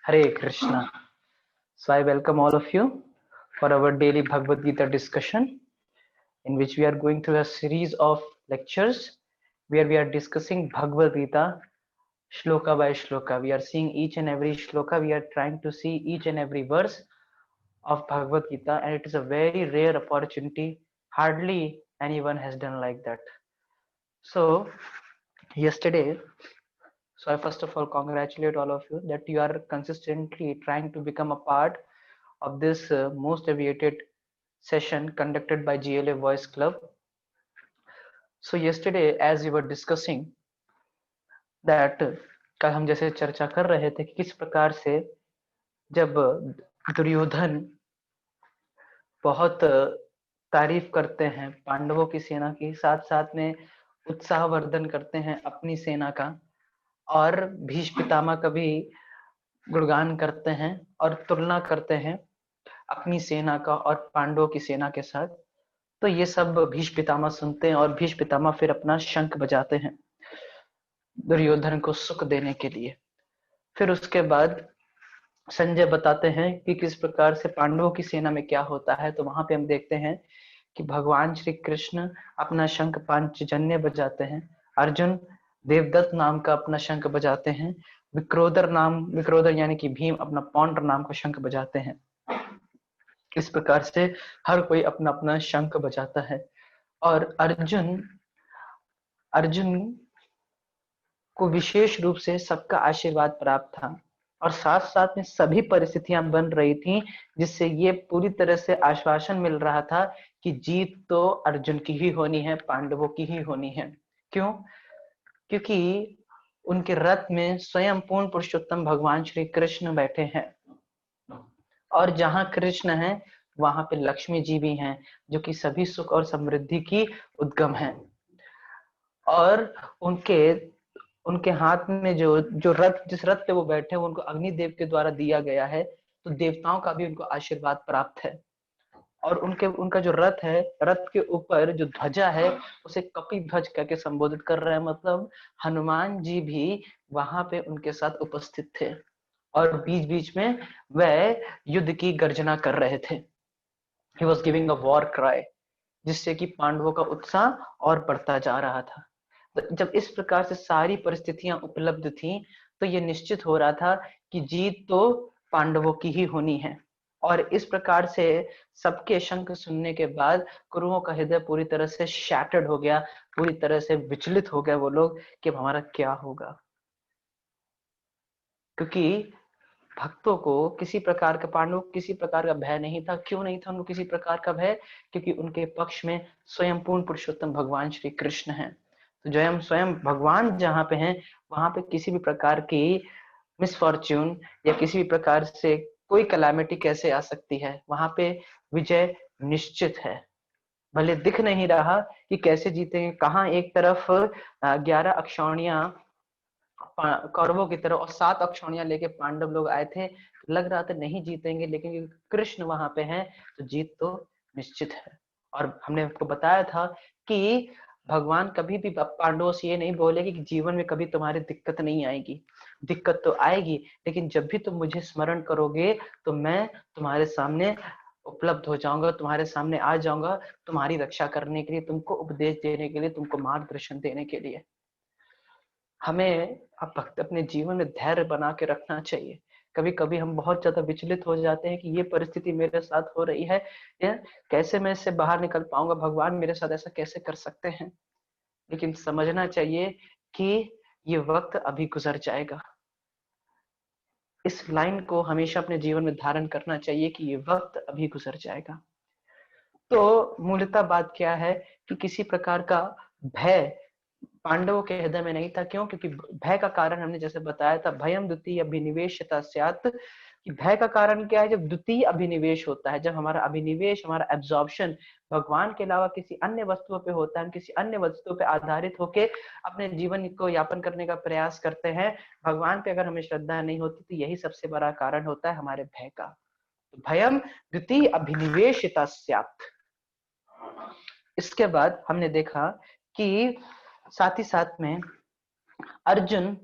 Hare Krishna. So I welcome all of you for our daily Bhagavad Gita discussion, in which we are going through a series of lectures where we are discussing Bhagavad Gita shloka by shloka. We are seeing each and every shloka. We are trying to see each and every verse of Bhagavad Gita, and it is a very rare opportunity. Hardly anyone has done like that. So yesterday, so I first of all congratulate all of you that you are consistently trying to become a part of this most awaited session conducted by GLA Voice Club. So yesterday as we were discussing that कल हम जैसे चर्चा कर रहे थे कि किस प्रकार से जब दुर्योधन बहुत तारीफ करते हैं पांडवों की सेना की, साथ साथ में उत्साहवर्धन करते हैं अपनी सेना का, और भीष्म पितामह का भी गुणगान करते हैं और तुलना करते हैं अपनी सेना का और पांडवों की सेना के साथ। तो ये सब भीष्म पितामह सुनते हैं और भीष्म पितामह फिर अपना शंख बजाते हैं दुर्योधन को सुख देने के लिए। फिर उसके बाद संजय बताते हैं कि किस प्रकार से पांडवों की सेना में क्या होता है। तो वहां पे हम देखते हैं कि भगवान श्री कृष्ण अपना शंख पांचजन्य बजाते हैं, अर्जुन देवदत्त नाम का अपना शंख बजाते हैं, विक्रोदर यानी कि भीम अपना पौंड्र नाम का शंख बजाते हैं। इस प्रकार से हर कोई अपना अपना शंख बजाता है और अर्जुन को विशेष रूप से सबका आशीर्वाद प्राप्त था और साथ साथ में सभी परिस्थितियां बन रही थी जिससे ये पूरी तरह से आश्वासन मिल रहा था कि जीत तो अर्जुन की ही होनी है, पांडवों की ही होनी है। क्यों? क्योंकि उनके रथ में स्वयं पूर्ण पुरुषोत्तम भगवान श्री कृष्ण बैठे हैं और जहां कृष्ण है वहां पे लक्ष्मी जी भी हैं जो कि सभी सुख और समृद्धि की उद्गम है। और उनके हाथ में जो रथ, जिस रथ पे वो बैठे हैं उनको अग्निदेव के द्वारा दिया गया है, तो देवताओं का भी उनको आशीर्वाद प्राप्त है। और उनका जो रथ है, रथ के ऊपर जो ध्वजा है उसे कपि ध्वज करके संबोधित कर रहे हैं, मतलब हनुमान जी भी वहां पे उनके साथ उपस्थित थे और बीच बीच में वह युद्ध की गर्जना कर रहे थे। He was giving a war cry, जिससे कि पांडवों का उत्साह और बढ़ता जा रहा था। तो जब इस प्रकार से सारी परिस्थितियां उपलब्ध थी तो ये निश्चित हो रहा था कि जीत तो पांडवों की ही होनी है। और इस प्रकार से सबके शंख सुनने के बाद कुरुओं का हृदय पूरी तरह से शैटर्ड हो गया, पूरी तरह से विचलित हो गए वो लोग कि हमारा क्या होगा। क्योंकि भक्तों को किसी प्रकार का, पांडवों को किसी प्रकार का भय नहीं था। क्यों नहीं था उनको किसी प्रकार का भय? क्योंकि उनके पक्ष में स्वयं पूर्ण पुरुषोत्तम भगवान श्री कृष्ण हैं। तो स्वयं भगवान जहाँ पे हैं वहां पे किसी भी प्रकार की मिसफॉर्च्यून या किसी भी प्रकार से कोई कैलामिटी कैसे आ सकती है, वहां पे विजय निश्चित है। भले दिख नहीं रहा कि कैसे जीतेंगे, कहाँ एक तरफ 11 अक्षौणियां कौरवों की तरफ और 7 अक्षौणियां लेके पांडव लोग आए थे, लग रहा था नहीं जीतेंगे, लेकिन कृष्ण वहां पे हैं तो जीत तो निश्चित है। और हमने आपको बताया था कि भगवान कभी भी पांडवों से ये नहीं बोले कि जीवन में कभी तुम्हारी दिक्कत नहीं आएगी। दिक्कत तो आएगी, लेकिन जब भी तुम मुझे स्मरण करोगे तो मैं तुम्हारे सामने उपलब्ध हो जाऊंगा, तुम्हारे सामने आ जाऊंगा, तुम्हारी रक्षा करने के लिए, तुमको उपदेश देने के लिए, तुमको मार्गदर्शन देने के लिए। हमें भक्त अपने जीवन में धैर्य बना के रखना चाहिए। कभी कभी हम बहुत ज्यादा विचलित हो जाते हैं कि ये परिस्थिति मेरे साथ हो रही है, या कैसे मैं इससे बाहर निकल पाऊंगा, भगवान मेरे साथ ऐसा कैसे कर सकते हैं। लेकिन समझना चाहिए कि ये वक्त अभी गुजर जाएगा। इस लाइन को हमेशा अपने जीवन में धारण करना चाहिए कि ये वक्त अभी गुजर जाएगा। तो मूलतः बात क्या है कि किसी प्रकार का भय पांडवों के हृदय में नहीं था। क्यों? क्योंकि भय का कारण हमने जैसे बताया था, भयम द्वितीय अभिनिवेशता स्यात्, कि भय का कारण क्या है? जब द्वितीय अभिनिवेश होता है, जब हमारा अभिनिवेश, हमारा एब्जॉर्प्शन भगवान के अलावा किसी अन्य वस्तुओं पे होता है, हम किसी अन्य वस्तुओं पे आधारित होके अपने जीवन को यापन करने का प्रयास करते हैं, भगवान पे अगर हमें श्रद्धा नहीं होती तो यही सबसे बड़ा कारण होता है हमारे भय का। तो भयम द्वितीय अभिनिवेशिता स्यात्। इसके बाद हमने देखा कि साथ ही साथ में अर्जुन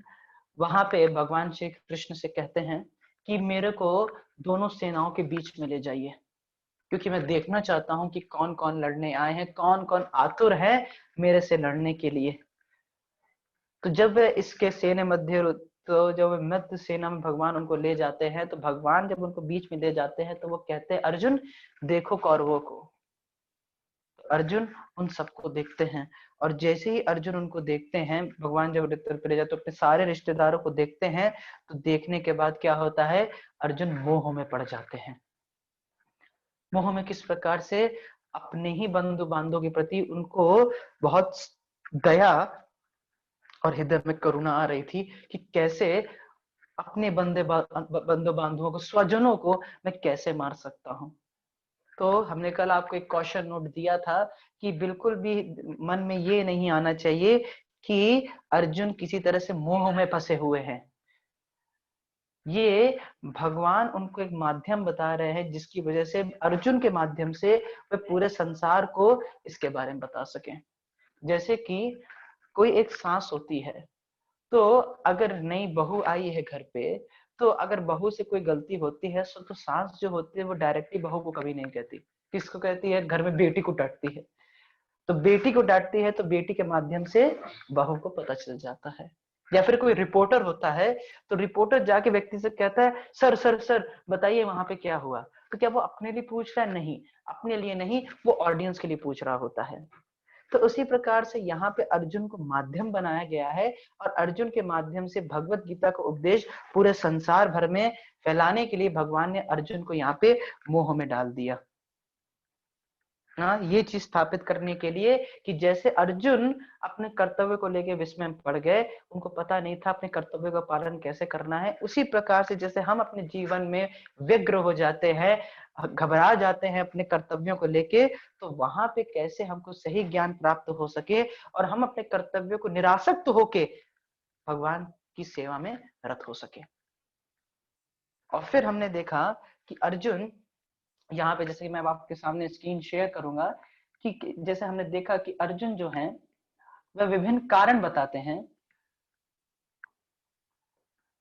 वहां पे भगवान श्री कृष्ण से कहते हैं कि मेरे को दोनों सेनाओं के बीच में ले जाइए, क्योंकि मैं देखना चाहता हूं कि कौन कौन लड़ने आए हैं, कौन कौन आतुर है मेरे से लड़ने के लिए। तो जब इसके सेना मध्य, तो जब मध्य सेना में भगवान उनको ले जाते हैं, तो भगवान जब उनको बीच में ले जाते हैं तो वो कहते हैं अर्जुन देखो कौरवों को। अर्जुन उन सबको देखते हैं, और जैसे ही अर्जुन उनको देखते हैं, भगवान जब रथ पे ले जाते तो अपने सारे रिश्तेदारों को देखते हैं, तो देखने के बाद क्या होता है, अर्जुन मोह में पड़ जाते हैं। मोह में किस प्रकार से, अपने ही बंधु बांधवों के प्रति उनको बहुत दया और हृदय में करुणा आ रही थी कि कैसे अपने बंधु बांधवों को, स्वजनों को मैं कैसे मार सकता हूँ। तो हमने कल आपको एक क्वेश्चन नोट दिया था कि बिल्कुल भी मन में ये नहीं आना चाहिए कि अर्जुन किसी तरह से मोह में फंसे हुए हैं। ये भगवान उनको एक माध्यम बता रहे हैं जिसकी वजह से अर्जुन के माध्यम से वे पूरे संसार को इसके बारे में बता सकें। जैसे कि कोई एक सास होती है, तो अगर नई बहू आई है घर पे, तो अगर बहू से कोई गलती होती है तो सास जो होती है वो डायरेक्टली बहू को कभी नहीं कहती। किसको कहती है, घर में बेटी को डांटती है। तो बेटी को डांटती है तो बेटी के माध्यम से बहू को पता चल जाता है। या फिर कोई रिपोर्टर होता है, तो रिपोर्टर जाके व्यक्ति से कहता है सर सर सर बताइए वहां पे क्या हुआ। तो क्या वो अपने लिए पूछ रहा है? नहीं, अपने लिए नहीं, वो ऑडियंस के लिए पूछ रहा होता है। तो उसी प्रकार से यहाँ पे अर्जुन को माध्यम बनाया गया है, और अर्जुन के माध्यम से भगवत गीता का उपदेश पूरे संसार भर में फैलाने के लिए भगवान ने अर्जुन को यहाँ पे मोह में डाल दिया। हाँ, ये चीज स्थापित करने के लिए कि जैसे अर्जुन अपने कर्तव्य को लेके विस्मय में पड़ गए, उनको पता नहीं था अपने कर्तव्य का पालन कैसे करना है, उसी प्रकार से जैसे हम अपने जीवन में व्यग्र हो जाते हैं, घबरा जाते हैं अपने कर्तव्यों को लेके, तो वहां पे कैसे हमको सही ज्ञान प्राप्त हो सके और हम अपने कर्तव्यों को निरासक्त होके भगवान की सेवा में रत हो सके। और फिर हमने देखा कि अर्जुन यहाँ पे, जैसे कि मैं आपके सामने स्क्रीन शेयर करूंगा, कि जैसे हमने देखा कि अर्जुन जो है वह विभिन्न कारण बताते हैं।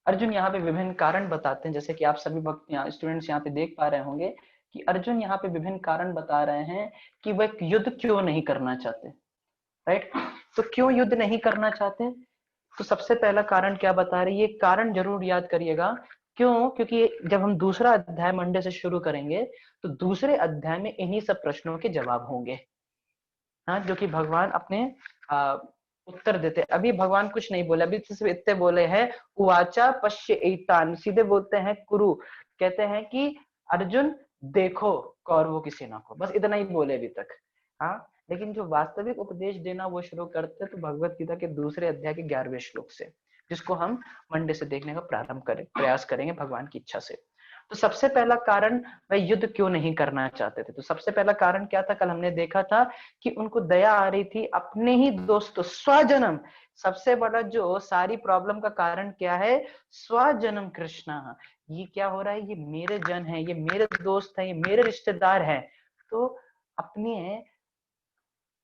अर्जुन यहाँ पे विभिन्न कारण बताते हैं, जैसे कि आप सभी वक्त यहाँ स्टूडेंट्स यहाँ पे देख पा रहे होंगे कि अर्जुन यहाँ पे विभिन्न कारण बता रहे हैं कि वह युद्ध क्यों नहीं करना चाहते। राइट, तो क्यों युद्ध नहीं करना चाहते, तो सबसे पहला कारण क्या बता रही है, कारण जरूर याद करिएगा। क्यों? क्योंकि जब हम दूसरा अध्याय मंडे से शुरू करेंगे, तो दूसरे अध्याय में इन्हीं सब प्रश्नों के जवाब होंगे। हाँ, जो कि भगवान अपने उत्तर देते। अभी भगवान कुछ नहीं बोले, अभी सिर्फ इतने बोले हैं, उवाचा पश्य एतान, सीधे बोलते हैं कुरु, कहते हैं कि अर्जुन देखो कौरवों की सेना को, बस इतना ही बोले अभी तक। हाँ, लेकिन जो वास्तविक उपदेश देना वो शुरू करते हैं तो भगवत गीता के दूसरे अध्याय के 11वें श्लोक से, जिसको हम मंडे से देखने का प्रयास करेंगे भगवान की इच्छा से। तो सबसे पहला कारण, वह युद्ध क्यों नहीं करना चाहते थे, तो सबसे पहला कारण क्या था, कल हमने देखा था कि उनको दया आ रही थी अपने ही दोस्तों, स्वजन्म। सबसे बड़ा जो सारी प्रॉब्लम का कारण क्या है, स्वजन्म कृष्णा। ये क्या हो रहा है, ये मेरे जन है, ये मेरे दोस्त है, ये मेरे रिश्तेदार है। तो अपने,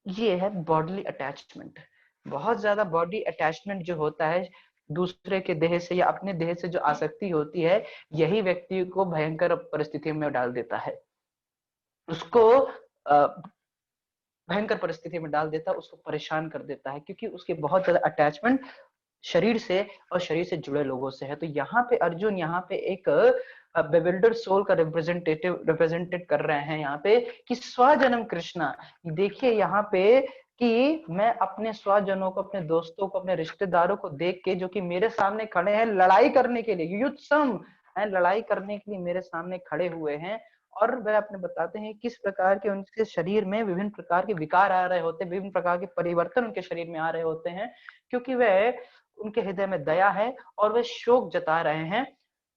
ये है बॉडीली अटैचमेंट। बहुत ज्यादा बॉडी अटैचमेंट जो होता है दूसरे के देह से या अपने देह से, जो आसक्ति होती है, यही व्यक्ति को भयंकर परिस्थितियों में डाल देता है, उसको भयंकर परिस्थिति में डाल देता है, उसको परेशान कर देता है, क्योंकि उसके बहुत ज्यादा अटैचमेंट शरीर से और शरीर से जुड़े लोगों से है। तो यहाँ पे अर्जुन यहाँ पे एक बेविल्डर्ड सोल का रिप्रेजेंटेट कर रहे हैं यहाँ पे कि स्वजन्म कृष्णा। देखिए यहाँ पे कि मैं अपने स्वजनों को, अपने दोस्तों को, अपने रिश्तेदारों को देख के, जो कि मेरे सामने खड़े हैं लड़ाई करने के लिए, युद्धसम है, लड़ाई करने के लिए मेरे सामने खड़े हुए हैं, और वह अपने बताते हैं किस प्रकार के उनके शरीर में विभिन्न प्रकार के विकार आ रहे होते हैं, विभिन्न प्रकार के परिवर्तन उनके शरीर में आ रहे होते हैं, क्योंकि वह, उनके हृदय में दया है और वे शोक जता रहे हैं।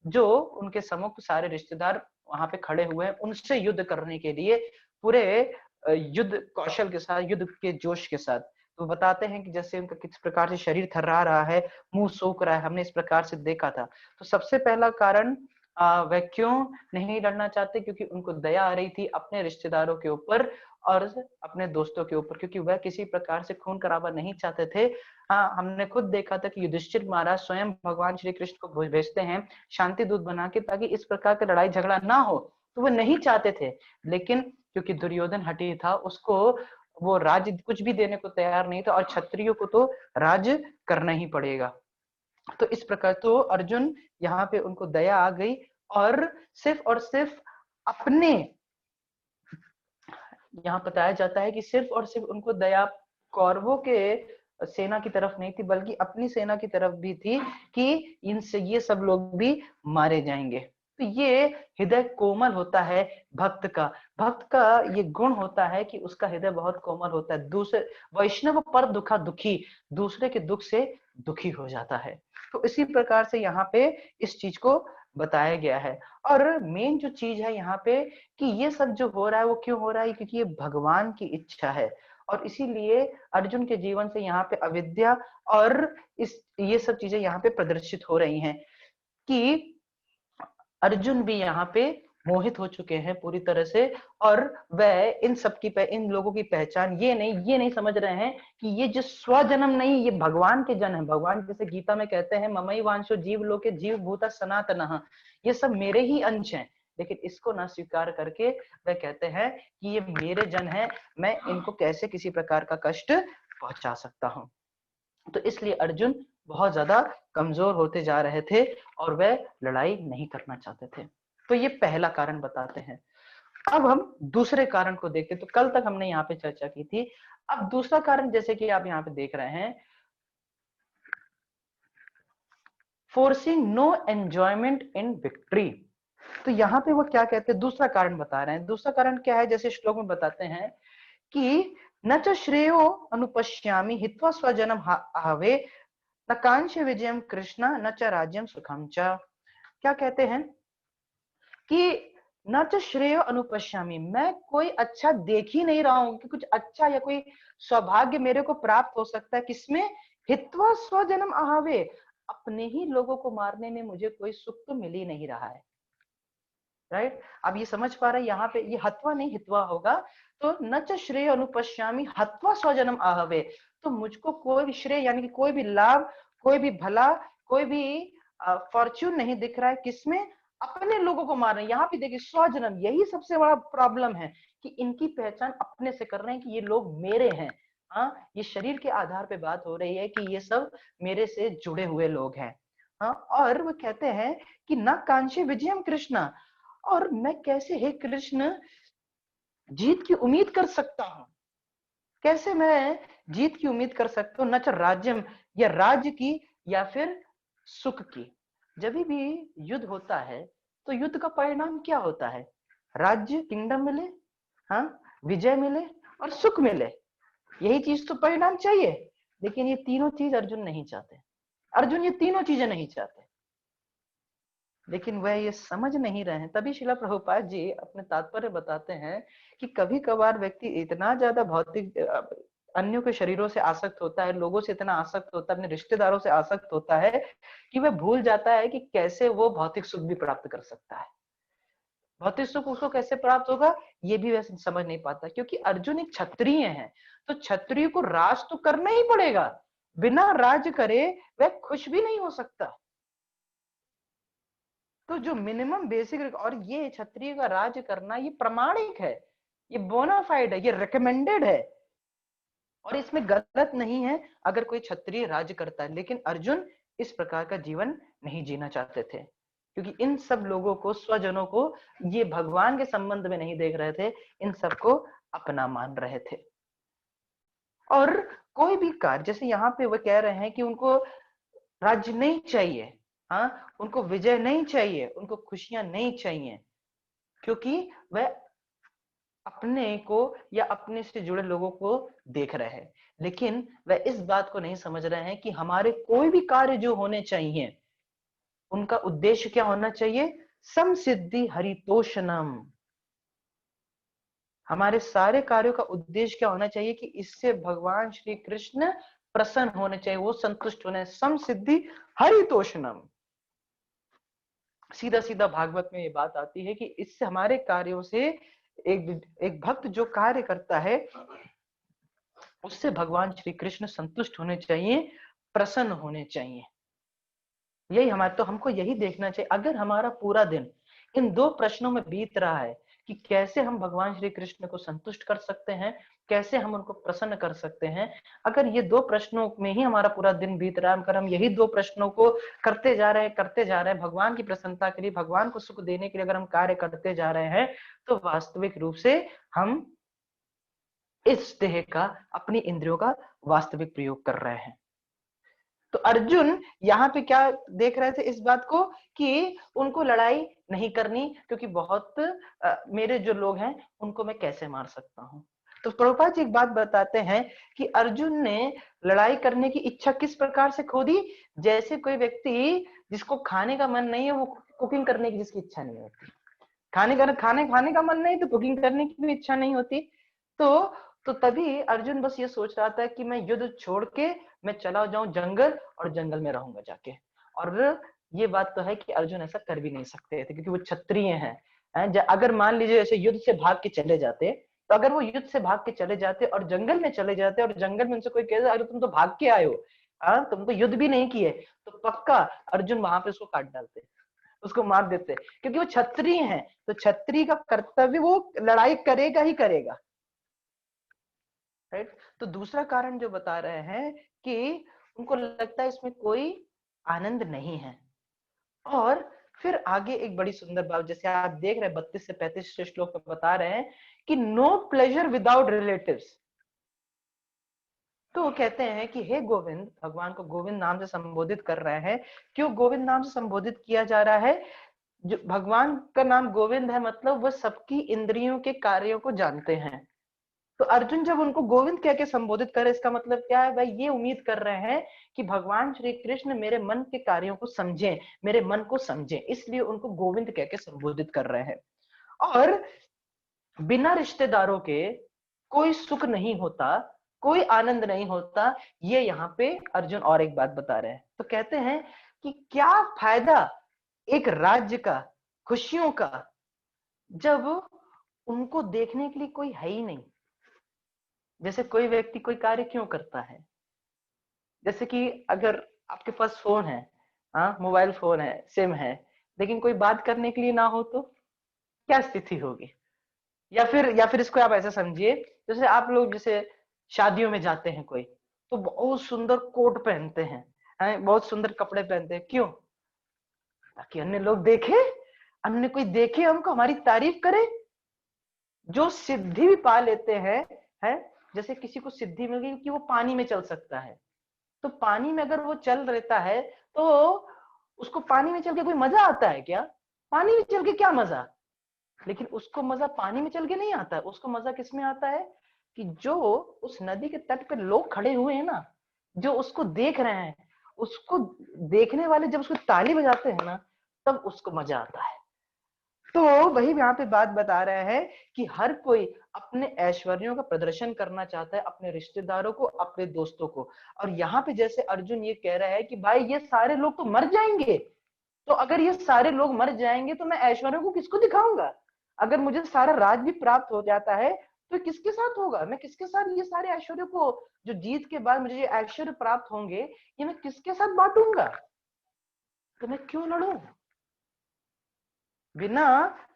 जो उनके सम्मुख सारे रिश्तेदार वहां पे खड़े हुए हैं उनसे युद्ध करने के लिए, पूरे युद्ध कौशल के साथ, युद्ध के जोश के साथ। तो बताते हैं कि जैसे उनका किस प्रकार से शरीर थर्रा रहा है, मुंह सूख रहा है, हमने इस प्रकार से देखा था। तो सबसे पहला कारण वह क्यों नहीं लड़ना चाहते? क्योंकि उनको दया आ रही थी अपने रिश्तेदारों के ऊपर और अपने दोस्तों के ऊपर, क्योंकि वह किसी प्रकार से खून खराबा नहीं चाहते थे। हाँ, हमने खुद देखा था कि युधिष्ठिर महाराज स्वयं भगवान श्री कृष्ण को भेजते हैं शांति दूत बना के, ताकि इस प्रकार का लड़ाई झगड़ा ना हो, तो वो नहीं चाहते थे। लेकिन क्योंकि दुर्योधन हठी था, उसको वो राज्य कुछ भी देने को तैयार नहीं था, और क्षत्रियो को तो राज्य करना ही पड़ेगा। तो इस प्रकार तो अर्जुन यहाँ पे उनको दया आ गई, और सिर्फ अपने, यहाँ बताया जाता है कि सिर्फ और सिर्फ उनको दया कौरवों के सेना की तरफ नहीं थी, बल्कि अपनी सेना की तरफ भी थी कि इनसे ये सब लोग भी मारे जाएंगे। तो ये हृदय कोमल होता है भक्त का ये गुण होता है कि उसका हृदय बहुत कोमल होता है। दूसरे वैष्णव पर दुखा दुखी, दूसरे के दुख से दुखी हो जाता है। तो इसी प्रकार से यहाँ पे इस चीज को बताया गया है। और मेन जो चीज है यहाँ पे कि ये सब जो हो रहा है वो क्यों हो रहा है, क्योंकि ये भगवान की इच्छा है। और इसीलिए अर्जुन के जीवन से यहाँ पे अविद्या और ये सब चीजें यहाँ पे प्रदर्शित हो रही हैं कि अर्जुन भी यहाँ पे मोहित हो चुके हैं पूरी तरह से। और वह इन लोगों की पहचान ये नहीं समझ रहे हैं कि ये जो स्वजन्म नहीं, ये भगवान के जन है। भगवान जैसे गीता में कहते हैं, ममई वांशो जीव लोके जीव भूता सनातनः, ये सब मेरे ही अंश हैं। लेकिन इसको ना स्वीकार करके वह कहते हैं कि ये मेरे जन है, मैं इनको कैसे किसी प्रकार का कष्ट पहुंचा सकता हूँ। तो इसलिए अर्जुन बहुत ज्यादा कमजोर होते जा रहे थे और वह लड़ाई नहीं करना चाहते थे। तो ये पहला कारण बताते हैं। अब हम दूसरे कारण को देखते। तो कल तक हमने यहाँ पे चर्चा की थी। अब दूसरा कारण, जैसे कि आप यहाँ पे देख रहे हैं, forcing no enjoyment in victory. तो यहाँ पे वो क्या कहते हैं, दूसरा कारण बता रहे हैं। दूसरा कारण क्या है, जैसे श्लोक में बताते हैं कि न च श्रेयो अनुपश्यामि हित्वा स्वजनम हवे न कांक्ष्य विजयम कृष्ण न च राज्यम सुखम च। क्या कहते हैं कि न च श्रेय अनुपश्यामि, मैं कोई अच्छा देख ही नहीं रहा हूं कि कुछ अच्छा या कोई सौभाग्य मेरे को प्राप्त हो सकता है। किसमें? हित्वा स्वजनम आहावे, अपने ही लोगों को मारने में मुझे कोई सुख तो मिल ही नहीं रहा है। राइट? अब ये समझ पा रहे हैं, यहाँ पे ये हत्वा नहीं हित्वा होगा। तो न च श्रेय अनुपश्यामि हत्वा स्वजनम आहवे, तो मुझको कोई भी श्रेय यानी कि कोई भी लाभ, कोई भी भला, कोई भी फॉर्च्यून नहीं दिख रहा है। किसमें? अपने लोगों को मार रहे हैं। यहाँ पे देखिए स्वजनम, यही सबसे बड़ा प्रॉब्लम है कि इनकी पहचान अपने से कर रहे हैं कि ये लोग मेरे हैं। हाँ, ये शरीर के आधार पे बात हो रही है कि ये सब मेरे से जुड़े हुए लोग हैं। हाँ, और वो कहते हैं कि न कांक्षी विजयम कृष्णा, और मैं कैसे, हे कृष्ण, जीत की उम्मीद कर सकता हूं? कैसे मैं जीत की उम्मीद कर सकता हूं? न च राज्यम, या राज्य की या फिर सुख की। जब भी युद्ध होता है तो युद्ध का परिणाम क्या होता है? राज्य, किंगडम मिले, हाँ, विजय मिले और सुख मिले। यही चीज तो परिणाम चाहिए। लेकिन ये तीनों चीज अर्जुन नहीं चाहते। अर्जुन ये तीनों चीजें नहीं चाहते, लेकिन वह ये समझ नहीं रहे हैं। तभी शिला प्रभुपाद जी अपने तात्पर्य बताते हैं कि कभी कभार व्यक्ति इतना ज्यादा भौतिक अन्यों के शरीरों से आसक्त होता है, लोगों से इतना आसक्त होता है, अपने रिश्तेदारों से आसक्त होता है कि वह भूल जाता है कि कैसे वो भौतिक सुख भी प्राप्त कर सकता है। भौतिक सुख उसको कैसे प्राप्त होगा ये भी वैसे समझ नहीं पाता, क्योंकि अर्जुन एक क्षत्रिय है। तो क्षत्रिय को राज तो करना ही पड़ेगा, बिना राज करे वह खुश भी नहीं हो सकता। तो जो मिनिमम बेसिक, और ये क्षत्रिय का राज्य करना ये प्रमाणिक है, ये बोनाफाइड है, ये रिकमेंडेड है, और इसमें गलत नहीं है अगर कोई क्षत्रिय राज्य करता है। लेकिन अर्जुन इस प्रकार का जीवन नहीं जीना चाहते थे, क्योंकि इन सब लोगों को, स्वजनों को, ये भगवान के संबंध में नहीं देख रहे थे, इन सबको अपना मान रहे थे। और कोई भी कार्य, जैसे यहाँ पे वो कह रहे हैं कि उनको राज्य नहीं चाहिए, हाँ, उनको विजय नहीं चाहिए, उनको खुशियां नहीं चाहिए, क्योंकि वह अपने को या अपने से जुड़े लोगों को देख रहे हैं। लेकिन वह इस बात को नहीं समझ रहे हैं कि हमारे कोई भी कार्य जो होने चाहिए उनका उद्देश्य क्या होना चाहिए? समसिद्धि हरितोषणम। हमारे सारे कार्यों का उद्देश्य क्या होना चाहिए कि इससे भगवान श्री कृष्ण प्रसन्न होने चाहिए, वो संतुष्ट होने। समसिद्धि हरितोषणम, सीधा सीधा भागवत में ये बात आती है कि इससे हमारे कार्यों से एक भक्त जो कार्य करता है उससे भगवान श्री कृष्ण संतुष्ट होने चाहिए, प्रसन्न होने चाहिए। यही हमारे, तो हमको यही देखना चाहिए। अगर हमारा पूरा दिन इन दो प्रश्नों में बीत रहा है कि कैसे हम भगवान श्री कृष्ण को संतुष्ट कर सकते हैं, कैसे हम उनको प्रसन्न कर सकते हैं, अगर ये दो प्रश्नों में ही हमारा पूरा दिन बीत रहा है, अगर हम यही दो प्रश्नों को करते जा रहे हैं भगवान की प्रसन्नता के लिए, भगवान को सुख देने के लिए अगर हम कार्य करते जा रहे हैं, तो वास्तविक रूप से हम इस देह का, अपनी इंद्रियों का वास्तविक प्रयोग कर रहे हैं। तो अर्जुन यहाँ पे क्या देख रहे थे इस बात को कि उनको लड़ाई नहीं करनी, क्योंकि बहुत मेरे जो लोग हैं उनको मैं कैसे मार सकता हूँ। तो प्रभुपाद जी एक बात बताते हैं कि अर्जुन ने लड़ाई करने की इच्छा किस प्रकार से खो दी, जैसे कोई व्यक्ति जिसको खाने का मन नहीं है, वो कुकिंग करने की जिसकी इच्छा नहीं होती, खाने का मन नहीं तो कुकिंग करने की भी इच्छा नहीं होती। तो तभी अर्जुन बस ये सोच रहा था कि मैं युद्ध छोड़ के मैं चला जाऊं जंगल और जंगल में रहूंगा जाके। और ये बात तो है कि अर्जुन ऐसा कर भी नहीं सकते थे क्योंकि वो क्षत्रिय हैं। अगर मान लीजिए ऐसे युद्ध से भाग के चले जाते, तो अगर वो युद्ध से भाग के चले जाते और जंगल में चले जाते और जंगल में उनसे कोई कहता अरे तुम तो भाग के आए हो, तुम तो युद्ध भी नहीं किए, तो पक्का अर्जुन वहां पे उसको काट डालते, उसको मार देते, क्योंकि वो क्षत्रिय हैं। तो क्षत्रिय का कर्तव्य वो लड़ाई करेगा ही करेगा, राइट। तो दूसरा कारण जो बता रहे हैं कि उनको लगता है इसमें कोई आनंद नहीं है। और फिर आगे एक बड़ी सुंदर बात, जैसे आप देख रहे हैं 32 से 35 श्लोक में बता रहे हैं कि नो प्लेजर विदाउट रिलेटिव्स। तो वो कहते हैं कि हे गोविंद, भगवान को गोविंद नाम से संबोधित कर रहे हैं। क्यों गोविंद नाम से संबोधित किया जा रहा है? जो भगवान का नाम गोविंद है, मतलब वह सबकी इंद्रियों के कार्यों को जानते हैं। तो अर्जुन जब उनको गोविंद कह के संबोधित करे, इसका मतलब क्या है भाई? ये उम्मीद कर रहे हैं कि भगवान श्री कृष्ण मेरे मन के कार्यों को समझें, मेरे मन को समझें, इसलिए उनको गोविंद कह के संबोधित कर रहे हैं। और बिना रिश्तेदारों के कोई सुख नहीं होता, कोई आनंद नहीं होता, ये यहाँ पे अर्जुन और एक बात बता रहे हैं। तो कहते हैं कि क्या फायदा एक राज्य का, खुशियों का, जब उनको देखने के लिए कोई है ही नहीं। जैसे कोई व्यक्ति कोई कार्य क्यों करता है, जैसे कि अगर आपके पास फोन है, हाँ मोबाइल फोन है, सिम है, लेकिन कोई बात करने के लिए ना हो तो क्या स्थिति होगी? या फिर इसको आप ऐसा समझिए, जैसे आप लोग जैसे शादियों में जाते हैं कोई, तो बहुत सुंदर कोट पहनते हैं, बहुत सुंदर कपड़े पहनते हैं, क्यों? ताकि अन्य लोग देखे, अन्य कोई देखे हमको, हमारी तारीफ करे। जो सिद्धि भी पा लेते हैं, जैसे किसी को सिद्धि मिल गई कि वो पानी में चल सकता है, तो पानी में अगर वो चल रहता है तो उसको पानी में चल के कोई मजा आता है क्या? पानी में चल के क्या मजा? लेकिन उसको मजा पानी में चल के नहीं आता है, उसको मजा किस में आता है कि जो उस नदी के तट पे लोग खड़े हुए हैं ना, जो उसको देख रहे हैं, उसको देखने वाले जब उसको ताली बजाते हैं ना, तब उसको मजा आता है। तो वही यहाँ पे बात बता रहे हैं कि हर कोई अपने ऐश्वर्यों का प्रदर्शन करना चाहता है, अपने रिश्तेदारों को, अपने दोस्तों को। और यहाँ पे जैसे अर्जुन ये कह रहा है कि भाई ये सारे लोग तो मर जाएंगे, तो अगर ये सारे लोग मर जाएंगे तो मैं ऐश्वर्यों को किसको दिखाऊंगा? अगर मुझे सारा राज भी प्राप्त हो जाता है तो किसके साथ होगा? मैं किसके साथ ये सारे ऐश्वर्य को, जो जीत के बाद मुझे ये ऐश्वर्य प्राप्त होंगे, ये मैं किसके साथ बांटूंगा? तो मैं क्यों लड़ूं? बिना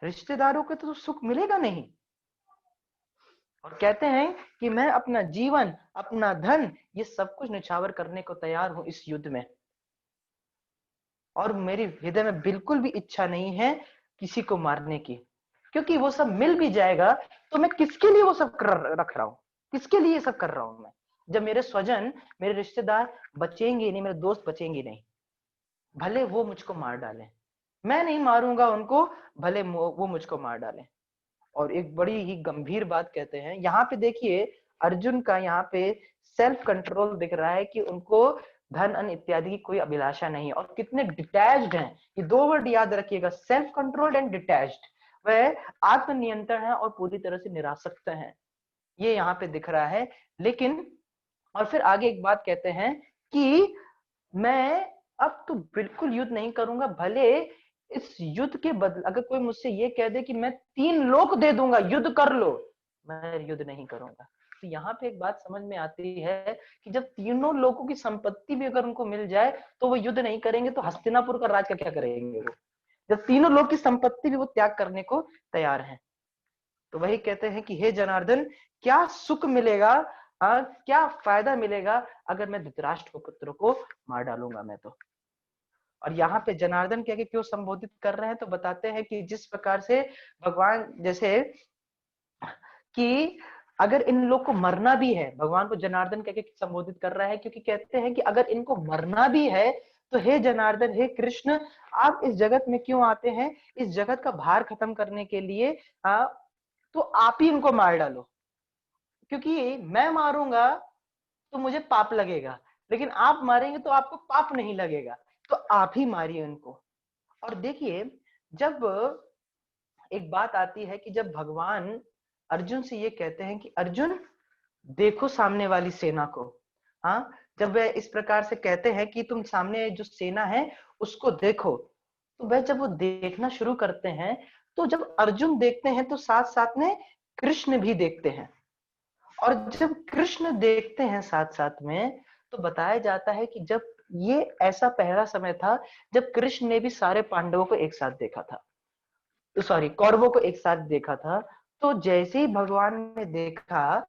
रिश्तेदारों के तो सुख मिलेगा नहीं। और कहते हैं कि मैं अपना जीवन, अपना धन, ये सब कुछ निछावर करने को तैयार हूं इस युद्ध में। और मेरी हृदय में बिल्कुल भी इच्छा नहीं है किसी को मारने की, क्योंकि वो सब मिल भी जाएगा तो मैं किसके लिए वो सब रख रहा हूं? किसके लिए सब कर रहा हूं मैं, जब मेरे स्वजन, मेरे रिश्तेदार बचेंगे नहीं, मेरे दोस्त बचेंगे नहीं? भले वो मुझको मार डालें, मैं नहीं मारूंगा उनको, भले वो मुझको मार डालें। और एक बड़ी ही गंभीर बात कहते हैं यहाँ पे, देखिए अर्जुन का यहाँ पे सेल्फ कंट्रोल दिख रहा है कि उनको धन अन्न इत्यादि की कोई अभिलाषा नहीं है, और कितने डिटैच्ड हैं। ये दो वर्ड याद रखिएगा, सेल्फ कंट्रोल्ड एंड डिटैच्ड। वह आत्मनियंत्रण है और पूरी तरह से निरासक्त है, ये यहाँ पे दिख रहा है। लेकिन और फिर आगे एक बात कहते हैं कि मैं अब तो बिल्कुल युद्ध नहीं करूंगा, भले इस युद्ध के बदले अगर कोई मुझसे ये कह दे कि मैं 3 लोक दे दूंगा, युद्ध कर लो, मैं युद्ध नहीं करूंगा। तो यहाँ पे एक बात समझ में आती है कि जब तीनों लोगों की संपत्ति भी अगर उनको मिल जाए तो वो युद्ध नहीं करेंगे, तो हस्तिनापुर का राज का क्या करेंगे वो, जब तीनों लोग की संपत्ति भी वो त्याग करने को तैयार हैं। तो वही कहते हैं कि हे जनार्दन, क्या सुख मिलेगा, क्या फायदा मिलेगा अगर मैं धृतराष्ट्र को पुत्र को मार डालूंगा मैं तो। और यहाँ पे जनार्दन कह के क्यों संबोधित कर रहे हैं, तो बताते हैं कि जिस प्रकार से भगवान, जैसे कि अगर इन लोग को मरना भी है, भगवान को जनार्दन कह के संबोधित कर रहा है, क्योंकि कहते हैं कि अगर इनको मरना भी है तो हे जनार्दन, हे कृष्ण, आप इस जगत में क्यों आते हैं, इस जगत का भार खत्म करने के लिए, तो आप ही इनको मार डालो, क्योंकि मैं मारूंगा तो मुझे पाप लगेगा, लेकिन आप मारेंगे तो आपको पाप नहीं लगेगा, तो आप ही मारिए उनको। और देखिए, जब एक बात आती है कि जब भगवान अर्जुन से ये कहते हैं कि अर्जुन देखो सामने वाली सेना को, हाँ, जब वह इस प्रकार से कहते हैं कि तुम सामने जो सेना है उसको देखो, तो वह जब वो देखना शुरू करते हैं, तो जब अर्जुन देखते हैं तो साथ साथ में कृष्ण भी देखते हैं। और जब कृष्ण देखते हैं साथ साथ में, तो बताया जाता है कि जब ये ऐसा पहला समय था जब कृष्ण ने भी सारे पांडवों को एक साथ देखा था, तो सॉरी, कौरवों को एक साथ देखा था। तो जैसे ही भगवान ने देखा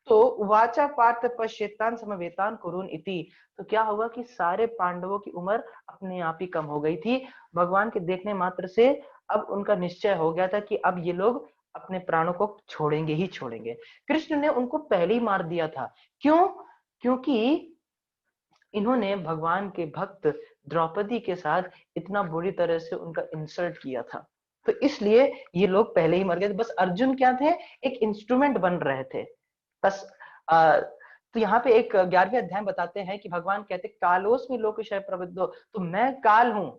तो वाचा पार्थ पश्येतान समवेतान कुरुन इति, तो क्या होगा कि सारे पांडवों की उम्र अपने आप ही कम हो गई थी। भगवान के देखने मात्र से अब उनका निश्चय हो गया था कि अब ये लोग अपने प्राणों को छोड़ेंगे ही छोड़ेंगे। कृष्ण ने उनको पहले ही मार दिया था। क्यों? क्योंकि इन्होंने भगवान के भक्त द्रौपदी के साथ इतना बुरी तरह से उनका इंसल्ट किया था, तो इसलिए ये लोग पहले ही मर गए थे। बस अर्जुन क्या थे, एक इंस्ट्रूमेंट बन रहे थे बस। तो यहाँ पे एक 11वें अध्याय बताते हैं कि भगवान कहते कालोस्मि लोकशय प्रविद्धो, तो मैं काल हूं,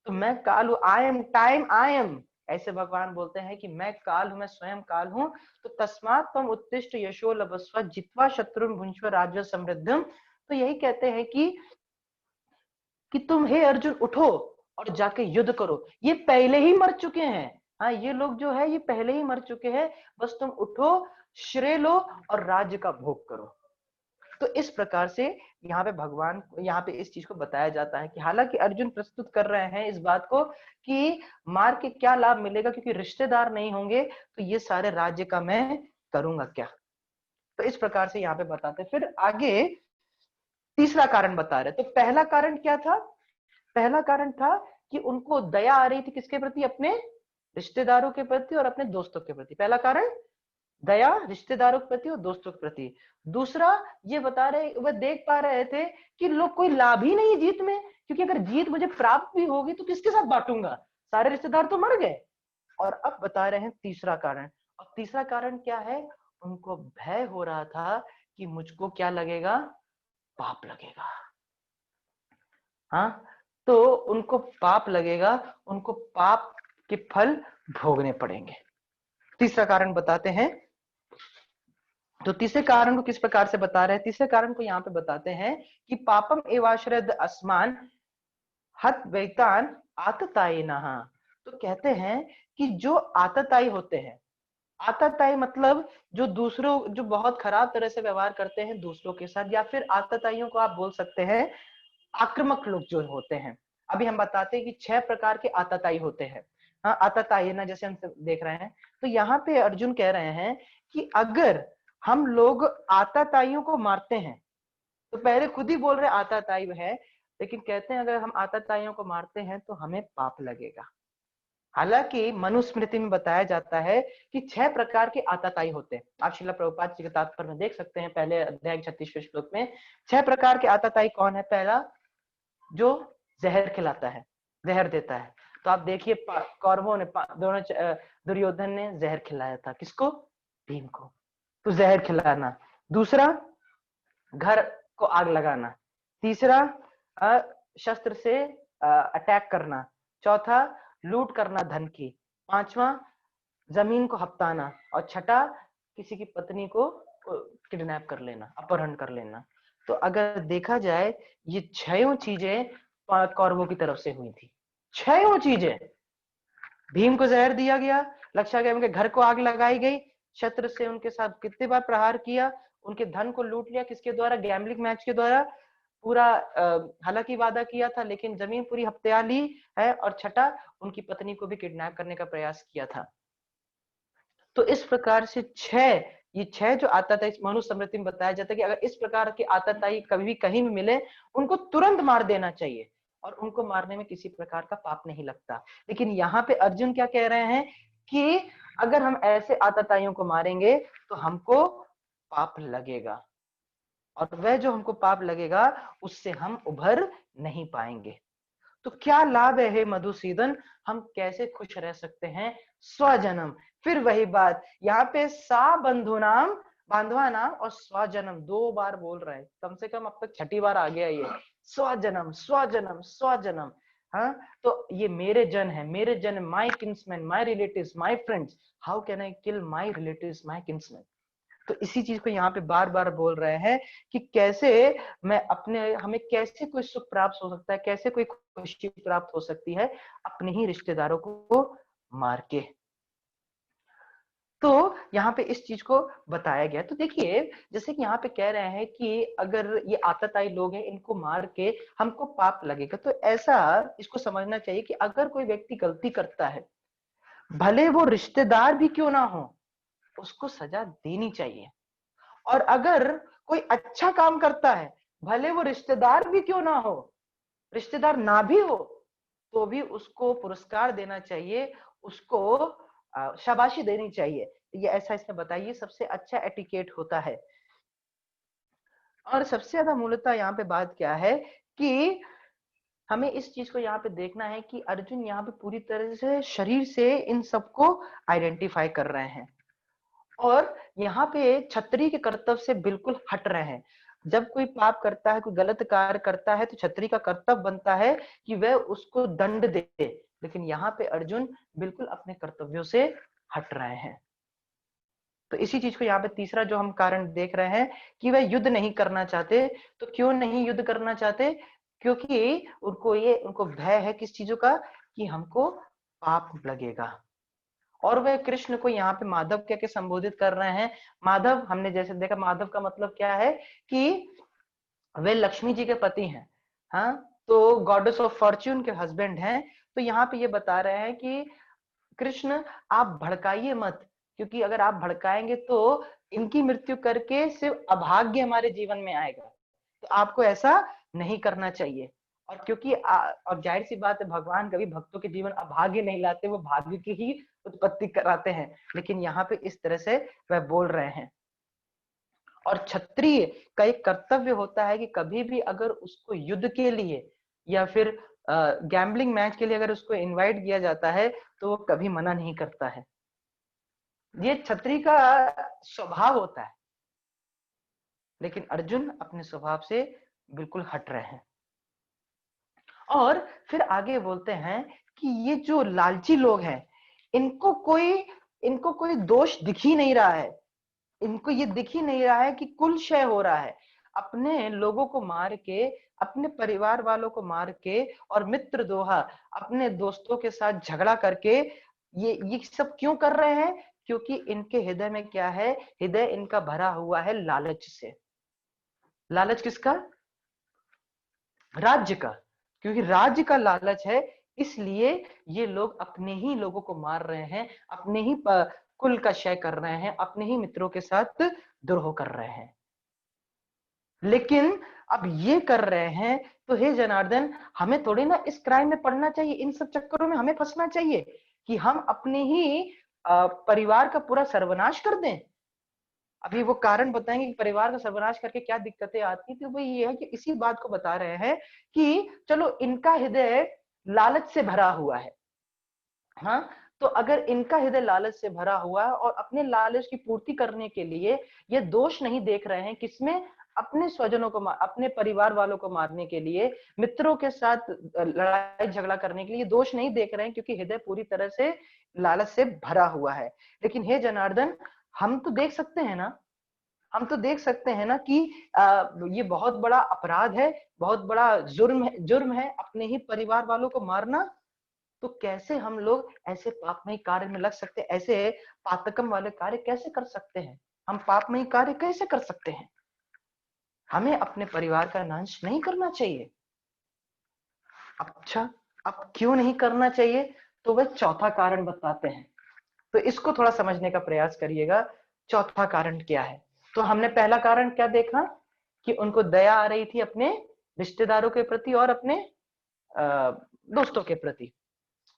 तो मैं काल हूं, I am time, I am, ऐसे भगवान बोलते हैं कि मैं काल हूं, मैं स्वयं काल हूं। तो तस्मात् त्वम उत्तिष्ठ यशो लभस्व जित्वा शत्रुं भुंक्ष्व राज्य समृद्धम, तो यही कहते हैं कि तुम हे अर्जुन उठो और जाके युद्ध करो, ये पहले ही मर चुके हैं, हाँ, ये लोग जो है ये पहले ही मर चुके हैं, बस तुम उठो, श्रेय लो और राज्य का भोग करो। तो इस प्रकार से यहाँ पे भगवान, यहाँ पे इस चीज को बताया जाता है कि हालांकि अर्जुन प्रस्तुत कर रहे हैं इस बात को कि मार के क्या लाभ मिलेगा, क्योंकि रिश्तेदार नहीं होंगे, तो ये सारे राज्य का मैं करूंगा क्या। तो इस प्रकार से यहाँ पे बताते, फिर आगे तीसरा कारण बता रहे। तो पहला कारण क्या था? पहला कारण था कि उनको दया आ रही थी किसके प्रति, अपने रिश्तेदारों के प्रति और अपने दोस्तों के प्रति। पहला कारण दया रिश्तेदारों के प्रति और दोस्तों के प्रति। दूसरा ये बता रहे, वह देख पा रहे थे कि लोग कोई लाभ ही नहीं जीत में, क्योंकि अगर जीत मुझे प्राप्त भी होगी तो किसके साथ बांटूंगा, सारे रिश्तेदार तो मर गए। और अब बता रहे हैं तीसरा कारण, और तीसरा कारण क्या है, उनको भय हो रहा था कि मुझको क्या लगेगा, पाप लगेगा, हाँ, तो उनको पाप लगेगा, उनको पाप के फल भोगने पड़ेंगे। तीसरा कारण बताते हैं। तो तीसरे कारण को किस प्रकार से बता रहे हैं? तीसरे कारण को यहाँ पे बताते हैं कि पापम एवाश्रद अस्मान हत वैतान आतताई नहा। तो कहते हैं कि जो आतताई होते हैं, आतताई मतलब जो दूसरों, जो बहुत खराब तरह से व्यवहार करते हैं दूसरों के साथ, या फिर आतताइयों को आप बोल सकते हैं आक्रामक लोग जो होते हैं। अभी हम बताते हैं कि 6 प्रकार के आतताई होते हैं, हाँ, आतताई ना, जैसे हम देख रहे हैं। तो यहाँ पे अर्जुन कह रहे हैं कि अगर हम लोग आतताइयों को मारते हैं, तो पहले खुद ही बोल रहे आतताई है, लेकिन कहते हैं अगर हम आतताइयों को मारते हैं तो हमें पाप लगेगा। हालांकि मनुस्मृति में बताया जाता है कि 6 प्रकार के आतताई होते हैं। आप श्रील प्रभुपाद जी के तात्पर्य में देख सकते हैं, पहले अध्याय 36वें श्लोक में 6 प्रकार के आतताई कौन है। पहला, जो जहर खिलाता है, जहर देता है। तो आप देखिए कौरवों ने दोनों, दुर्योधन ने जहर खिलाया था किसको, भीम को, तो जहर खिलाना। दूसरा, घर को आग लगाना। तीसरा, शस्त्र से अटैक करना। चौथा, लूट करना धन की। पांचवा, जमीन को हपताना। और छठा, किसी की पत्नी को किडनैप कर लेना, अपहरण कर लेना। तो अगर देखा जाए ये 6 चीजें कौरवों की तरफ से हुई थी, 6 वो चीजें। भीम को जहर दिया गया, लक्षाग्रह के घर को आग लगाई गई, शस्त्र से उनके साथ कितने बार प्रहार किया, उनके धन को लूट लिया, किसके द्वारा? गैम्बलिंग मैच के द्वारा। पूरा हालांकि वादा किया था लेकिन जमीन पूरी हत्या ली है। और छठा, उनकी पत्नी को भी किडनैप करने का प्रयास किया था। तो इस प्रकार से ये 6 जो आतताई मनुस्मृति में बताया जाता है कि अगर इस प्रकार के आतताई कभी भी कहीं भी मिले, उनको तुरंत मार देना चाहिए और उनको मारने में किसी प्रकार का पाप नहीं लगता। लेकिन यहाँ पे अर्जुन क्या कह रहे हैं कि अगर हम ऐसे आतताइयों को मारेंगे तो हमको पाप लगेगा, और वह जो हमको पाप लगेगा उससे हम उभर नहीं पाएंगे। तो क्या लाभ है हे मधुसूदन, हम कैसे खुश रह सकते हैं स्वजन्म? फिर वही बात यहाँ पे सा बंधु नाम, बांधवा नाम और स्वजन्म 2 बार बोल रहे हैं, कम से कम अब तक 6ठी बार आ गया ये स्वजन्म स्वजन्म स्वजन्म। हाँ, तो ये मेरे जन है, मेरे जन, my kinsman, my relatives, my friends, how can I kill my relatives, my kinsman? तो इसी चीज को यहाँ पे बार बार बोल रहे हैं कि कैसे मैं हमें कैसे कोई सुख प्राप्त हो सकता है, कैसे कोई खुशी प्राप्त हो सकती है अपने ही रिश्तेदारों को मार के। तो यहाँ पे इस चीज को बताया गया। तो देखिए, जैसे कि यहाँ पे कह रहे हैं कि अगर ये आतताई लोग हैं, इनको मार के हमको पाप लगेगा, तो ऐसा इसको समझना चाहिए कि अगर कोई व्यक्ति गलती करता है, भले वो रिश्तेदार भी क्यों ना हो, उसको सजा देनी चाहिए। और अगर कोई अच्छा काम करता है, भले वो रिश्तेदार भी क्यों ना हो, रिश्तेदार ना भी हो, तो भी उसको पुरस्कार देना चाहिए, उसको शाबाशी देनी चाहिए। ये ऐसा इसने बताइए सबसे अच्छा एटिकेट होता है। और सबसे ज्यादा मूलतः यहाँ पे बात क्या है कि हमें इस चीज को यहाँ पे देखना है कि अर्जुन यहाँ पे पूरी तरह से शरीर से इन सबको आइडेंटिफाई कर रहे हैं और यहाँ पे क्षत्रिय के कर्तव्य से बिल्कुल हट रहे हैं। जब कोई पाप करता है, कोई गलत कार्य करता है, तो क्षत्रिय का कर्तव्य बनता है कि वह उसको दंड दे, लेकिन यहाँ पे अर्जुन बिल्कुल अपने कर्तव्यों से हट रहे हैं। तो इसी चीज को यहाँ पे तीसरा जो हम कारण देख रहे हैं कि वह युद्ध नहीं करना चाहते। तो क्यों नहीं युद्ध करना चाहते? क्योंकि उनको भय है किस चीजों का, कि हमको पाप लगेगा। और वे कृष्ण को यहाँ पे माधव कह के संबोधित कर रहे हैं। माधव, हमने जैसे देखा, माधव का मतलब क्या है कि वे लक्ष्मी जी के पति हैं। हाँ, तो गॉडेस ऑफ फॉर्च्यून के हस्बैंड हैं। तो यहाँ पे ये बता रहे हैं कि कृष्ण, आप भड़काइए मत, क्योंकि अगर आप भड़काएंगे तो इनकी मृत्यु करके सिर्फ अभाग्य हमारे जीवन में आएगा। तो आपको ऐसा नहीं करना चाहिए। और क्योंकि और जाहिर सी बात है, भगवान कभी भक्तों के जीवन अभाग्य नहीं लाते, वो भाग्य की ही उत्पत्ति कराते हैं। लेकिन यहाँ पे इस तरह से वह बोल रहे हैं। और क्षत्रिय का एक कर्तव्य होता है कि कभी भी अगर उसको युद्ध के लिए या फिर गैम्बलिंग मैच के लिए अगर उसको इनवाइट किया जाता है, तो वो कभी मना नहीं करता है। ये क्षत्रिय का स्वभाव होता है। लेकिन अर्जुन अपने स्वभाव से बिल्कुल हट रहे हैं। और फिर आगे बोलते हैं कि ये जो लालची लोग हैं, इनको कोई दोष दिख ही नहीं रहा है। इनको ये दिख ही नहीं रहा है कि कुल क्षय हो रहा है। अपने लोगों को मार के, अपने परिवार वालों को मार के, और मित्र दोहा अपने दोस्तों के साथ झगड़ा करके ये सब क्यों कर रहे हैं? क्योंकि इनके हृदय में क्या है? हृदय इनका भरा हुआ है लालच से। लालच किसका? राज्य का। क्योंकि राज्य का लालच है, इसलिए ये लोग अपने ही लोगों को मार रहे हैं, अपने ही कुल का क्षय कर रहे हैं, अपने ही मित्रों के साथ द्रोह कर रहे हैं। लेकिन अब ये कर रहे हैं तो हे जनार्दन, हमें थोड़ी ना इस क्राइम में पड़ना चाहिए, इन सब चक्करों में हमें फंसना चाहिए कि हम अपने ही परिवार का पूरा सर्वनाश कर दें। अभी वो कारण बताएंगे कि परिवार का सर्वनाश करके क्या दिक्कतें आती। तो वो ये है कि इसी बात को बता रहे हैं कि चलो, इनका हृदय लालच से भरा हुआ है। हाँ, तो अगर इनका हृदय लालच से भरा हुआ है और अपने लालच की पूर्ति करने के लिए ये दोष नहीं देख रहे हैं, किसमें? अपने स्वजनों को, अपने परिवार वालों को मारने के लिए, मित्रों के साथ लड़ाई झगड़ा करने के लिए दोष नहीं देख रहे हैं, क्योंकि हृदय पूरी तरह से लालच से भरा हुआ है। लेकिन हे जनार्दन, हम तो देख सकते हैं ना, हम तो देख सकते हैं ना कि ये बहुत बड़ा अपराध है, बहुत बड़ा जुर्म है अपने ही परिवार वालों को मारना। तो कैसे हम लोग ऐसे पापमय कार्य में लग सकते हैं, ऐसे पातकम वाले कार्य कैसे कर सकते हैं, हम पापमय कार्य कैसे कर सकते हैं? हमें अपने परिवार का नाश नहीं करना चाहिए। अच्छा, अब क्यों नहीं करना चाहिए? तो वह चौथा कारण बताते हैं, तो इसको थोड़ा समझने का प्रयास करिएगा। चौथा कारण क्या है? तो हमने पहला कारण क्या देखा कि उनको दया आ रही थी अपने रिश्तेदारों के प्रति और अपने दोस्तों के प्रति।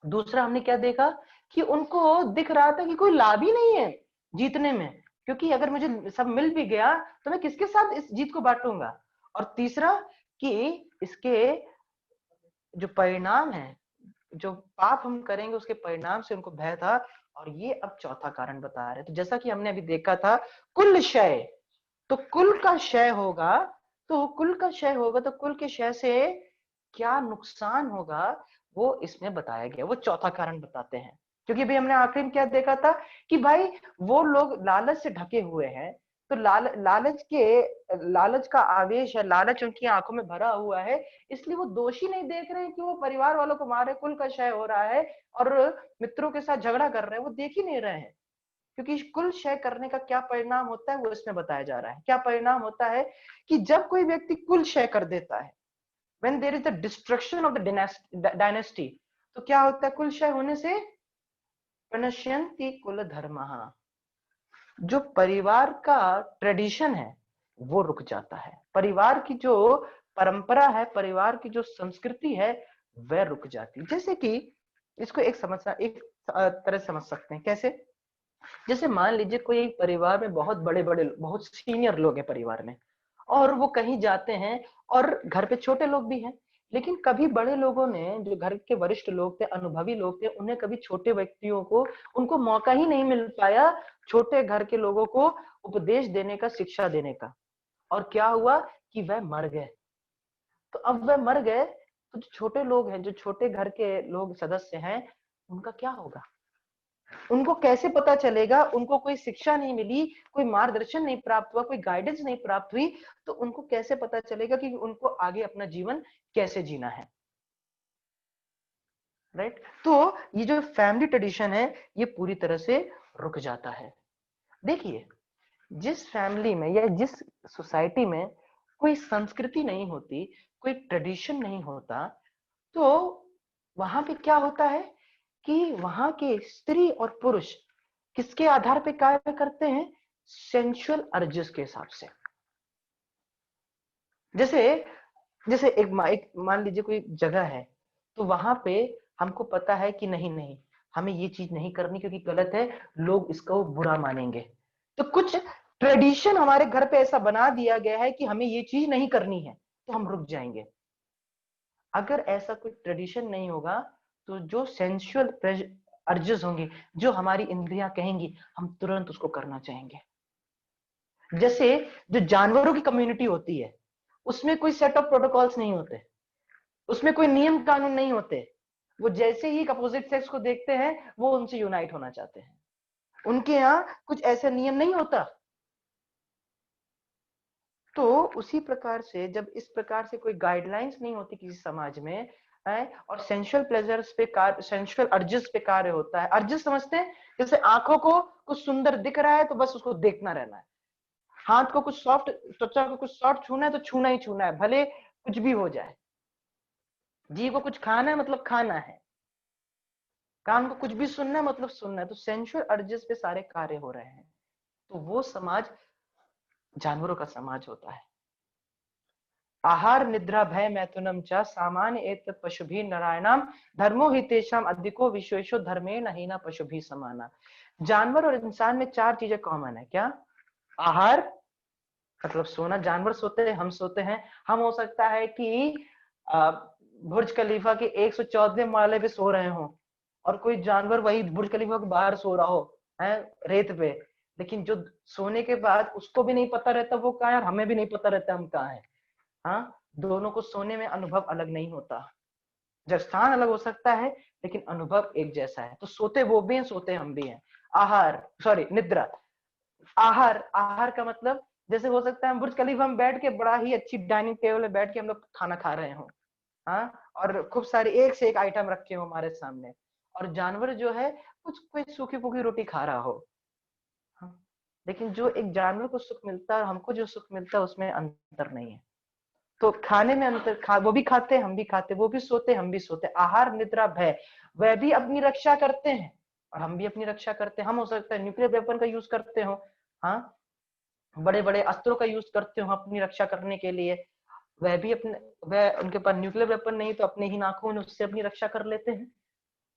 दूसरा हमने क्या देखा कि उनको दिख रहा था कि कोई लाभ ही नहीं है जीतने में, क्योंकि अगर मुझे सब मिल भी गया तो मैं किसके साथ इस जीत को बांटूंगा। और तीसरा कि इसके जो परिणाम है, जो पाप हम करेंगे उसके परिणाम से उनको भय था। और ये अब चौथा कारण बता रहे। तो जैसा कि हमने अभी देखा था कुल क्षय, तो कुल का क्षय होगा, तो कुल का क्षय होगा तो कुल के क्षय से क्या नुकसान होगा वो इसमें बताया गया, वो चौथा कारण बताते हैं। क्योंकि भाई हमने आखिरी में क्या देखा था कि भाई वो लोग लालच से ढके हुए हैं, तो लालच का आवेश है, लालच उनकी आंखों में भरा हुआ है, इसलिए वो दोषी नहीं देख रहे हैं कि वो परिवार वालों को मारे, कुल का क्षय हो रहा है और मित्रों के साथ झगड़ा कर रहे हैं, वो देख ही नहीं रहे हैं। क्योंकि कुल क्षय करने का क्या परिणाम होता है वो इसमें बताया जा रहा है। क्या परिणाम होता है कि जब कोई व्यक्ति कुल क्षय कर देता है, when there is the destruction of the dynasty, तो क्या होता है कुल क्षय होने से? प्रणश्यन्ति कुल धर्मः, जो परिवार का ट्रेडिशन है वो रुक जाता है, परिवार की जो परंपरा है, परिवार की जो संस्कृति है वह रुक जाती है। जैसे कि इसको एक तरह समझ सकते हैं, कैसे? जैसे मान लीजिए कोई एक परिवार में बहुत बड़े बड़े बहुत सीनियर लोग हैं परिवार में, और वो कहीं जाते हैं और घर पे छोटे लोग भी हैं, लेकिन कभी बड़े लोगों ने, जो घर के वरिष्ठ लोग थे, अनुभवी लोग थे, उन्हें कभी छोटे व्यक्तियों को, उनको मौका ही नहीं मिल पाया छोटे घर के लोगों को उपदेश देने का, शिक्षा देने का। और क्या हुआ कि वह मर गए। तो अब वह मर गए तो जो छोटे लोग हैं, जो छोटे घर के लोग सदस्य हैं, उनका क्या होगा? उनको कैसे पता चलेगा? उनको कोई शिक्षा नहीं मिली, कोई मार्गदर्शन नहीं प्राप्त हुआ, कोई गाइडेंस नहीं प्राप्त हुई, तो उनको कैसे पता चलेगा कि उनको आगे अपना जीवन कैसे जीना है? राइट? तो ये जो फैमिली ट्रेडिशन है ये पूरी तरह से रुक जाता है। देखिए, जिस फैमिली में या जिस सोसाइटी में कोई संस्कृति नहीं होती, कोई ट्रेडिशन नहीं होता, तो वहां पे क्या होता है कि वहां के स्त्री और पुरुष किसके आधार पे कार्य करते हैं? सेंसुअल अर्जेस के हिसाब से। जैसे जैसे एक मान लीजिए कोई जगह है, तो वहां पे हमको पता है कि नहीं नहीं, हमें ये चीज नहीं करनी क्योंकि गलत है, लोग इसको बुरा मानेंगे। तो कुछ ट्रेडिशन हमारे घर पे ऐसा बना दिया गया है कि हमें ये चीज नहीं करनी है, तो हम रुक जाएंगे। अगर ऐसा कोई ट्रेडिशन नहीं होगा तो जो सेंसुअल अर्जेस होंगे, जो हमारी इंद्रियां कहेंगी, हम तुरंत उसको करना चाहेंगे। जैसे जो जानवरों की कम्युनिटी होती है, उसमें कोई सेट ऑफ प्रोटोकॉल्स नहीं होते, उसमें कोई नियम कानून नहीं होते। वो जैसे ही अपोजिट सेक्स को देखते हैं वो उनसे यूनाइट होना चाहते हैं। उनके यहाँ कुछ ऐसा नियम नहीं होता। तो उसी प्रकार से जब इस प्रकार से कोई गाइडलाइंस नहीं होती किसी समाज में है, और सेंसुअल प्लेजर्स पे कार्य, सेंसुअल अर्जेस पे कार्य होता है। अर्जेस समझते हैं? जैसे आंखों को कुछ सुंदर दिख रहा है तो बस उसको देखना रहना है, हाथ को कुछ सॉफ्ट, त्वचा को कुछ सॉफ्ट छूना है तो छूना ही छूना है, भले कुछ भी हो जाए। जी को कुछ खाना है मतलब खाना है, कान को कुछ भी सुनना है मतलब सुनना है। तो सेंसुअल अर्जेस पे सारे कार्य हो रहे हैं। तो वो समाज जानवरों का समाज होता है। आहार निद्रा भय मैथुनम च सामान्य एत पशुभि नारायणाम धर्मो हि तेषाम अधिको विशेषो धर्मे नहीं ना पशुभि समाना। जानवर और इंसान में चार चीजें कॉमन है। क्या? आहार मतलब सोना, जानवर सोते हैं, हम सोते हैं। हम हो सकता है कि बुर्ज खलीफा के 114वें माले पे सो रहे हो और कोई जानवर वही बुर्ज खलीफा के बाहर सो रहा हो है रेत पे, लेकिन जो सोने के बाद उसको भी नहीं पता रहता वो कहाँ है और हमें भी नहीं पता रहता हम कहाँ है। हाँ, दोनों को सोने में अनुभव अलग नहीं होता। जब स्थान अलग हो सकता है लेकिन अनुभव एक जैसा है। तो सोते वो भी हैं, सोते हम भी हैं। आहार सॉरी निद्रा। आहार, आहार का मतलब जैसे हो सकता है हम बुर्ज खलीफा में बैठ के बड़ा ही अच्छी डाइनिंग टेबल में बैठ के हम लोग खाना खा रहे हो, हाँ, और खूब सारे एक से एक आइटम रखे हो हमारे सामने, और जानवर जो है कुछ कोई सूखी फूकी रोटी खा रहा हो। हाँ, लेकिन जो एक जानवर को सुख मिलता है, हमको जो सुख मिलता है, उसमें अंतर नहीं है। तो खाने में अंतर, वो भी खाते हम भी खाते, वो भी सोते हम भी सोते, आहार निद्रा भय, वह भी अपनी रक्षा करते हैं और हम भी अपनी रक्षा करते हैं। हम हो सकता है न्यूक्लियर वेपन का यूज करते हो, हाँ, बड़े बड़े अस्त्रों का यूज करते हो अपनी रक्षा करने के लिए, वह भी अपने, वह उनके पास न्यूक्लियर वेपन नहीं तो अपने ही नाखून उससे अपनी रक्षा कर लेते हैं।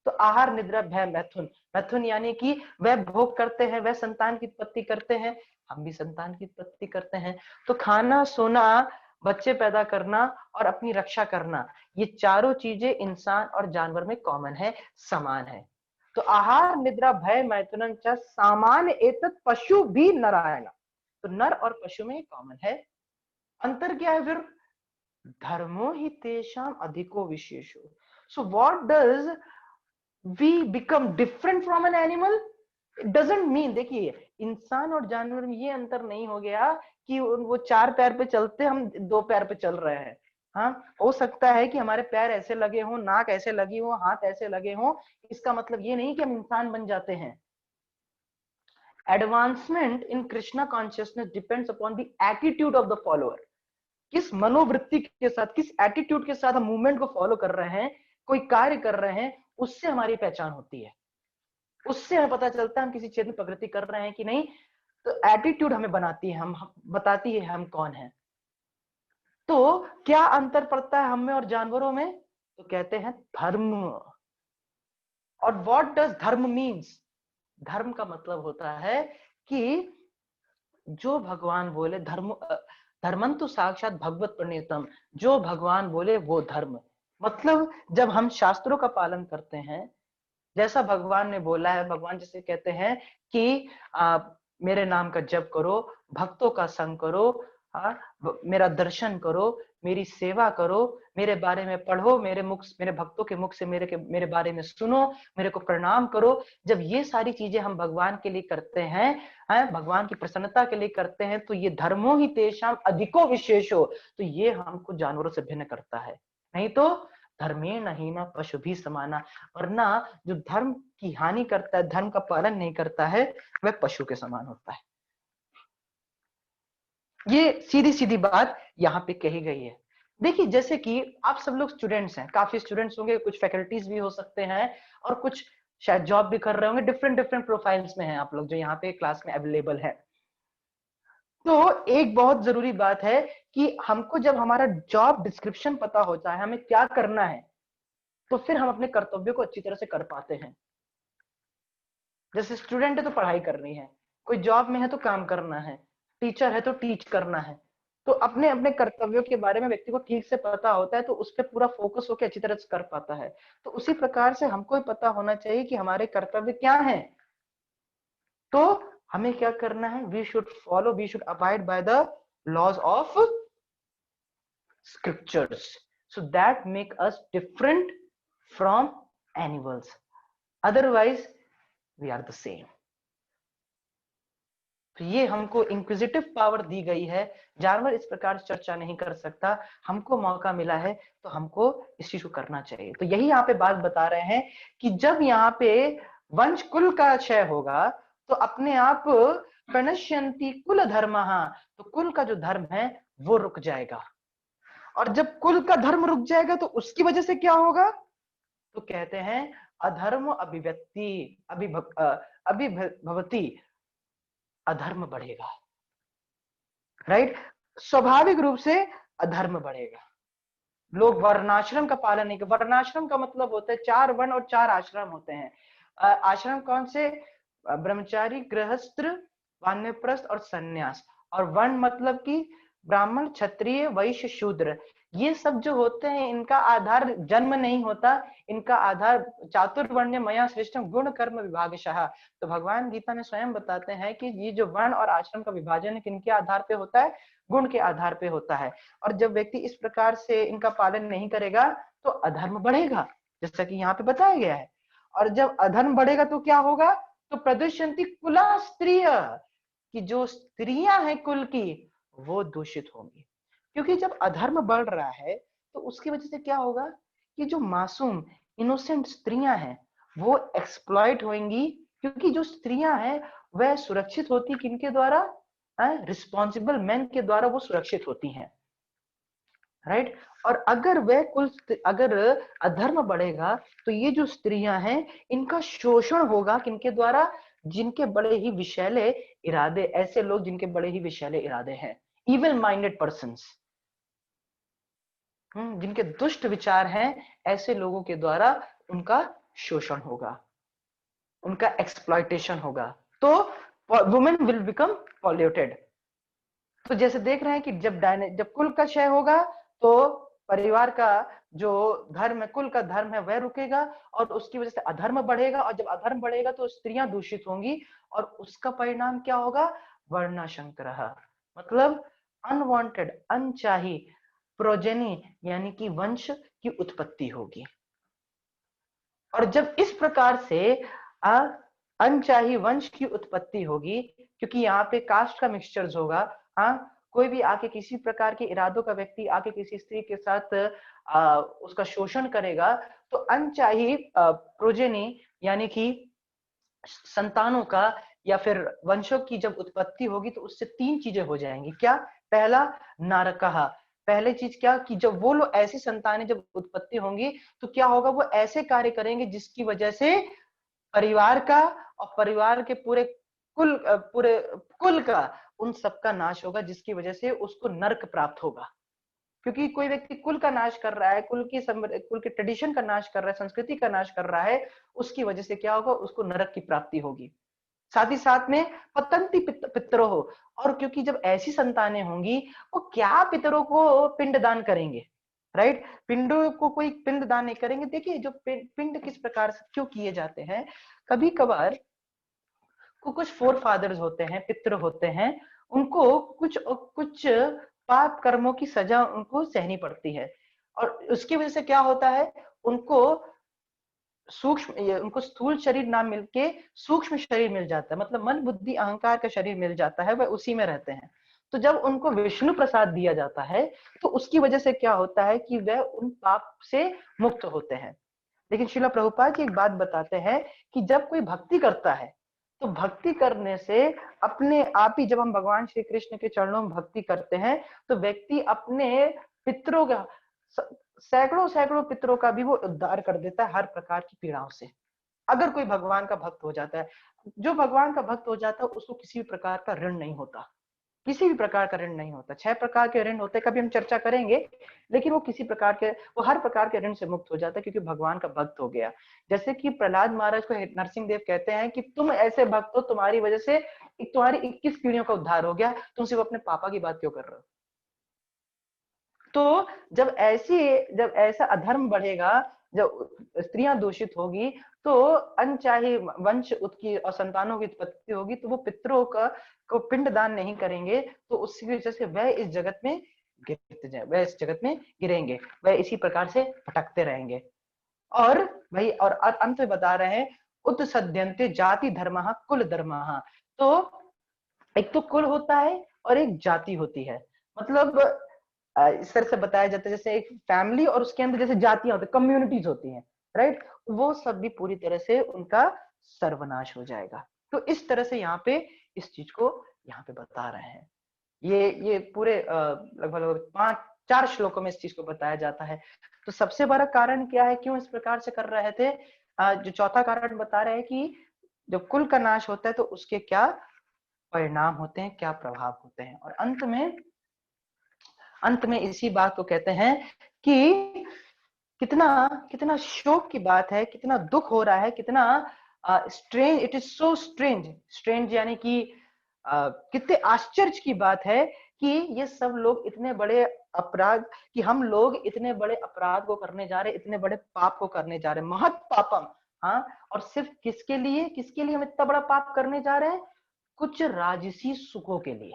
तो आहार निद्रा भय मैथुन, मैथुन यानी कि वह भोग करते हैं, वह संतान की उत्पत्ति करते हैं, हम भी संतान की उत्पत्ति करते हैं। तो खाना, सोना, बच्चे पैदा करना और अपनी रक्षा करना, ये चारों चीजें इंसान और जानवर में कॉमन है, समान है। तो आहार निद्रा भय मैथुनम च सामान्य एतत् पशु भी नारायण, तो नर और पशु में कॉमन है। अंतर क्या है फिर? धर्मो ही तेषाम अधिको विशेषो। So what does we become different from an animal? It doesn't mean, देखिए इंसान और जानवर में ये अंतर नहीं हो गया कि वो चार पैर पे चलते, हम दो पैर पे चल रहे हैं। हाँ, हो सकता है कि हमारे पैर ऐसे लगे हों, नाक ऐसे लगी हो, हाथ ऐसे लगे हों, इसका मतलब ये नहीं कि हम इंसान बन जाते हैं। Advancement in Krishna consciousness depends upon the attitude of the follower. किस मनोवृत्ति के साथ, किस एटीट्यूड के साथ हम मूवमेंट को फॉलो कर रहे हैं, कोई कार्य कर रहे हैं, उससे हमारी पहचान होती है, उससे हमें पता चलता है हम किसी क्षेत्र में प्रगति कर रहे हैं कि नहीं। तो एटीट्यूड हमें बनाती है, हम बताती है हम कौन है। तो क्या अंतर पड़ता है हम में और जानवरों में? तो कहते हैं धर्म। और व्हाट डज धर्म मीन्स? धर्म का मतलब होता है कि जो भगवान बोले, धर्मंतु साक्षात भगवत प्रणीतम, जो भगवान बोले वो धर्म। मतलब जब हम शास्त्रों का पालन करते हैं, जैसा भगवान ने बोला है, भगवान जैसे कहते हैं कि मेरे नाम का जप करो, भक्तों का संग करो, मेरा दर्शन करो, मेरी सेवा करो, मेरे बारे में पढ़ो, मेरे भक्तों के मुख से मेरे बारे में सुनो, मेरे को प्रणाम करो। जब ये सारी चीजें हम भगवान के लिए करते हैं, भगवान की प्रसन्नता के लिए करते हैं, तो ये धर्मो ही तेषाम अधिको विशेषो, तो ये हमको जानवरों से भिन्न करता है। नहीं तो धर्मेण हीना पशु भी समाना, वरना जो धर्म की हानि करता है, धर्म का पालन नहीं करता है, वह पशु के समान होता है। ये सीधी सीधी बात यहाँ पे कही गई है। देखिए, जैसे कि आप सब लोग स्टूडेंट्स हैं, काफी स्टूडेंट्स होंगे, कुछ फैकल्टीज भी हो सकते हैं और कुछ शायद जॉब भी कर रहे होंगे, डिफरेंट डिफरेंट प्रोफाइल्स में हैं आप लोग जो यहाँ पे क्लास में अवेलेबल है। तो एक बहुत जरूरी बात है कि हमको जब हमारा जॉब डिस्क्रिप्शन पता होता है, हमें क्या करना है, तो फिर हम अपने कर्तव्यों को अच्छी तरह से कर पाते हैं। जैसे स्टूडेंट है तो पढ़ाई करनी है, कोई जॉब में है तो काम करना है, टीचर है तो टीच करना है। तो अपने अपने कर्तव्यों के बारे में व्यक्ति को ठीक से पता होता है, तो उस पर पूरा फोकस होकर अच्छी तरह से कर पाता है। तो उसी प्रकार से हमको पता होना चाहिए कि हमारे कर्तव्य क्या हैं। तो हमें क्या करना है? We should follow, we should abide by the laws of scriptures, so that make us different from animals, otherwise we are the same. तो ये हमको इंक्विजिटिव पावर दी गई है, जानवर इस प्रकार चर्चा नहीं कर सकता, हमको मौका मिला है तो हमको इस चीज को करना चाहिए। तो यही यहाँ पे बात बता रहे हैं कि जब यहाँ पे वंश कुल का क्षय होगा तो अपने आप प्रणश्यंती कुल धर्म, तो कुल का जो धर्म है वो रुक जाएगा। और जब कुल का धर्म रुक जाएगा तो उसकी वजह से क्या होगा? तो कहते हैं अधर्म अभिव्यक्ति अभिभवती, अधर्म बढ़ेगा। राइट, स्वाभाविक रूप से अधर्म बढ़ेगा। लोग वर्णाश्रम का पालन नहीं कर, वर्णाश्रम का मतलब होता है 4 वर्ण और 4 आश्रम होते हैं। आश्रम कौन से? ब्रह्मचारी, गृहस्थ, वानप्रस्थ और सन्यास। और वर्ण मतलब कि ब्राह्मण, क्षत्रिय, वैश्य, शूद्र, ये सब जो होते हैं इनका आधार जन्म नहीं होता, इनका आधार चातुर्वर्ण्य मया सृष्टम गुण कर्म विभागशः। तो भगवान गीता में स्वयं बताते हैं कि ये जो वर्ण और आश्रम का विभाजन किनके आधार पे होता है? गुण के आधार पे होता है। और जब व्यक्ति इस प्रकार से इनका पालन नहीं करेगा तो अधर्म बढ़ेगा, जैसा कि यहाँ पे बताया गया है। और जब अधर्म बढ़ेगा तो क्या होगा? तो प्रदुष्यंती कुला स्त्रिय, कि जो स्त्रियां हैं कुल की वो दूषित होंगी। क्योंकि जब अधर्म बढ़ रहा है तो उसकी वजह से क्या होगा कि जो मासूम इनोसेंट स्त्रियां हैं वो एक्सप्लॉइट होंगी, क्योंकि जो स्त्रियां हैं वह सुरक्षित होती किनके द्वारा, रिस्पॉन्सिबल मैन के द्वारा वो सुरक्षित होती हैं, राइट। और अगर अगर अधर्म बढ़ेगा तो ये जो स्त्रियां हैं इनका शोषण होगा किनके द्वारा, जिनके बड़े ही विषैले इरादे, ऐसे लोग जिनके बड़े ही विषैले इरादे हैं, इविल माइंडेड पर्सन्स, जिनके दुष्ट विचार हैं, ऐसे लोगों के द्वारा उनका शोषण होगा, उनका एक्सप्लॉयटेशन होगा, तो वुमेन विल बिकम पॉल्यूटेड। तो जैसे देख रहे हैं कि जब कुल का क्षय होगा तो परिवार का जो धर्म है, कुल का धर्म है, वह रुकेगा और उसकी वजह से अधर्म बढ़ेगा, और जब अधर्म बढ़ेगा तो स्त्रियां दूषित होंगी और उसका परिणाम क्या होगा, वर्णाशंकरः, मतलब अनवांटेड, अनचाही प्रोजेनी यानी कि वंश की उत्पत्ति होगी। और जब इस प्रकार से अनचाही वंश की उत्पत्ति होगी, क्योंकि यहाँ पे कास्ट का मिक्सचर्स होगा, हाँ, कोई भी आके किसी प्रकार के इरादों का व्यक्ति आके किसी स्त्री के साथ उसका शोषण करेगा, तो अनचाही प्रोजेनी यानी कि संतानों का या फिर वंशों की जब उत्पत्ति होगी तो उससे तीन चीजें हो जाएंगी। क्या? पहला, नारकः, पहले चीज क्या कि जब वो लोग ऐसी संतानें जब उत्पत्ति होंगी तो क्या होगा, वो ऐसे कार्य करेंगे जिसकी वजह से परिवार का और परिवार के पूरे कुल का उन सबका नाश होगा, जिसकी वजह से उसको नरक प्राप्त होगा। क्योंकि कोई व्यक्ति कुल का नाश कर रहा है, कुल के ट्रेडिशन का नाश कर रहा है, संस्कृति का नाश कर रहा है, उसकी वजह से क्या होगा, उसको नरक की प्राप्ति होगी। साथ ही साथ में पतंती पितरों हो, और क्योंकि जब ऐसी संतानें होंगी वो क्या पितरों को पिंड दान करेंगे, राइट, पिंडों को कोई पिंड दान नहीं करेंगे। देखिए जो पिंड किस प्रकार से क्यों किए जाते हैं, कभी कभार को कुछ फोर फादर्स होते हैं, पितृ होते हैं, उनको कुछ पाप कर्मों की सजा उनको सहनी पड़ती है, और उसकी वजह से क्या होता है, उनको उनको स्थूल शरीर ना मिलके सूक्ष्म शरीर मिल जाता है, मतलब मन बुद्धि अहंकार का शरीर मिल जाता है, वह उसी में रहते हैं। तो जब उनको विष्णु प्रसाद दिया जाता है तो उसकी वजह से क्या होता है कि वह उन पाप से मुक्त होते हैं। लेकिन श्रील प्रभुपाद जी एक बात बताते हैं कि जब कोई भक्ति करता है तो भक्ति करने से अपने आप ही, जब हम भगवान श्री कृष्ण के चरणों में भक्ति करते हैं तो व्यक्ति अपने पितरों का, सैकड़ों सैकड़ों पितरों का भी वो उद्धार कर देता है हर प्रकार की पीड़ाओं से। अगर कोई भगवान का भक्त हो जाता है, जो भगवान का भक्त हो जाता है उसको किसी भी प्रकार का ऋण नहीं होता, किसी भी प्रकार का ऋण नहीं होता। 6 प्रकार के ऋण होते हैं, कभी हम चर्चा करेंगे, लेकिन वो किसी प्रकार के, वो हर प्रकार के ऋण से मुक्त हो जाता है क्योंकि भगवान का भक्त हो गया। जैसे कि प्रहलाद महाराज को नरसिंह देव कहते हैं कि तुम ऐसे भक्त हो, तुम्हारी वजह से तुम्हारी 21 पीढ़ियों का उद्धार हो गया, तुम सिर्फ अपने पापा की बात क्यों कर रहे हो। तो जब ऐसा अधर्म बढ़ेगा, जब स्त्रियां दूषित होगी तो अनचाही वंश की और संतानों की उत्पत्ति होगी, तो वो पितरों को पिंड दान नहीं करेंगे, तो उसकी वजह से वह इस जगत में गिरेंगे, वह इसी प्रकार से भटकते रहेंगे। और भाई, और अंत में बता रहे हैं, उत्सद्यन्ते जाति धर्मः कुल धर्मः, तो एक तो कुल होता है और एक जाति होती है, मतलब इस तरह से बताया जाता है जैसे एक फैमिली और उसके अंदर जैसे जातियां होती है, कम्युनिटीज होती हैं, राइट, वो सब भी पूरी तरह से उनका सर्वनाश हो जाएगा। तो इस तरह से यहाँ पे इस चीज को यहाँ पे बता रहे हैं। ये पूरे लगभग लगभग 4 श्लोकों में इस चीज को बताया जाता है। तो सबसे बड़ा कारण क्या है, क्यों इस प्रकार से कर रहे थे, जो चौथा कारण बता रहे हैं कि जब कुल का नाश होता है तो उसके क्या परिणाम होते हैं, क्या प्रभाव होते हैं। और अंत में इसी बात को कहते हैं कि कितना कितना शोक की बात है, कितना दुख हो रहा है, कितना strange, it is so strange, strange यानी कि कितने आश्चर्य की बात है कि ये सब लोग इतने बड़े अपराध, कि हम लोग इतने बड़े अपराध को करने जा रहे, इतने बड़े पाप को करने जा रहे, महत् पापम, हाँ, और सिर्फ किसके लिए हम इतना बड़ा पाप करने जा रहे हैं, कुछ राजसी सुखों के लिए,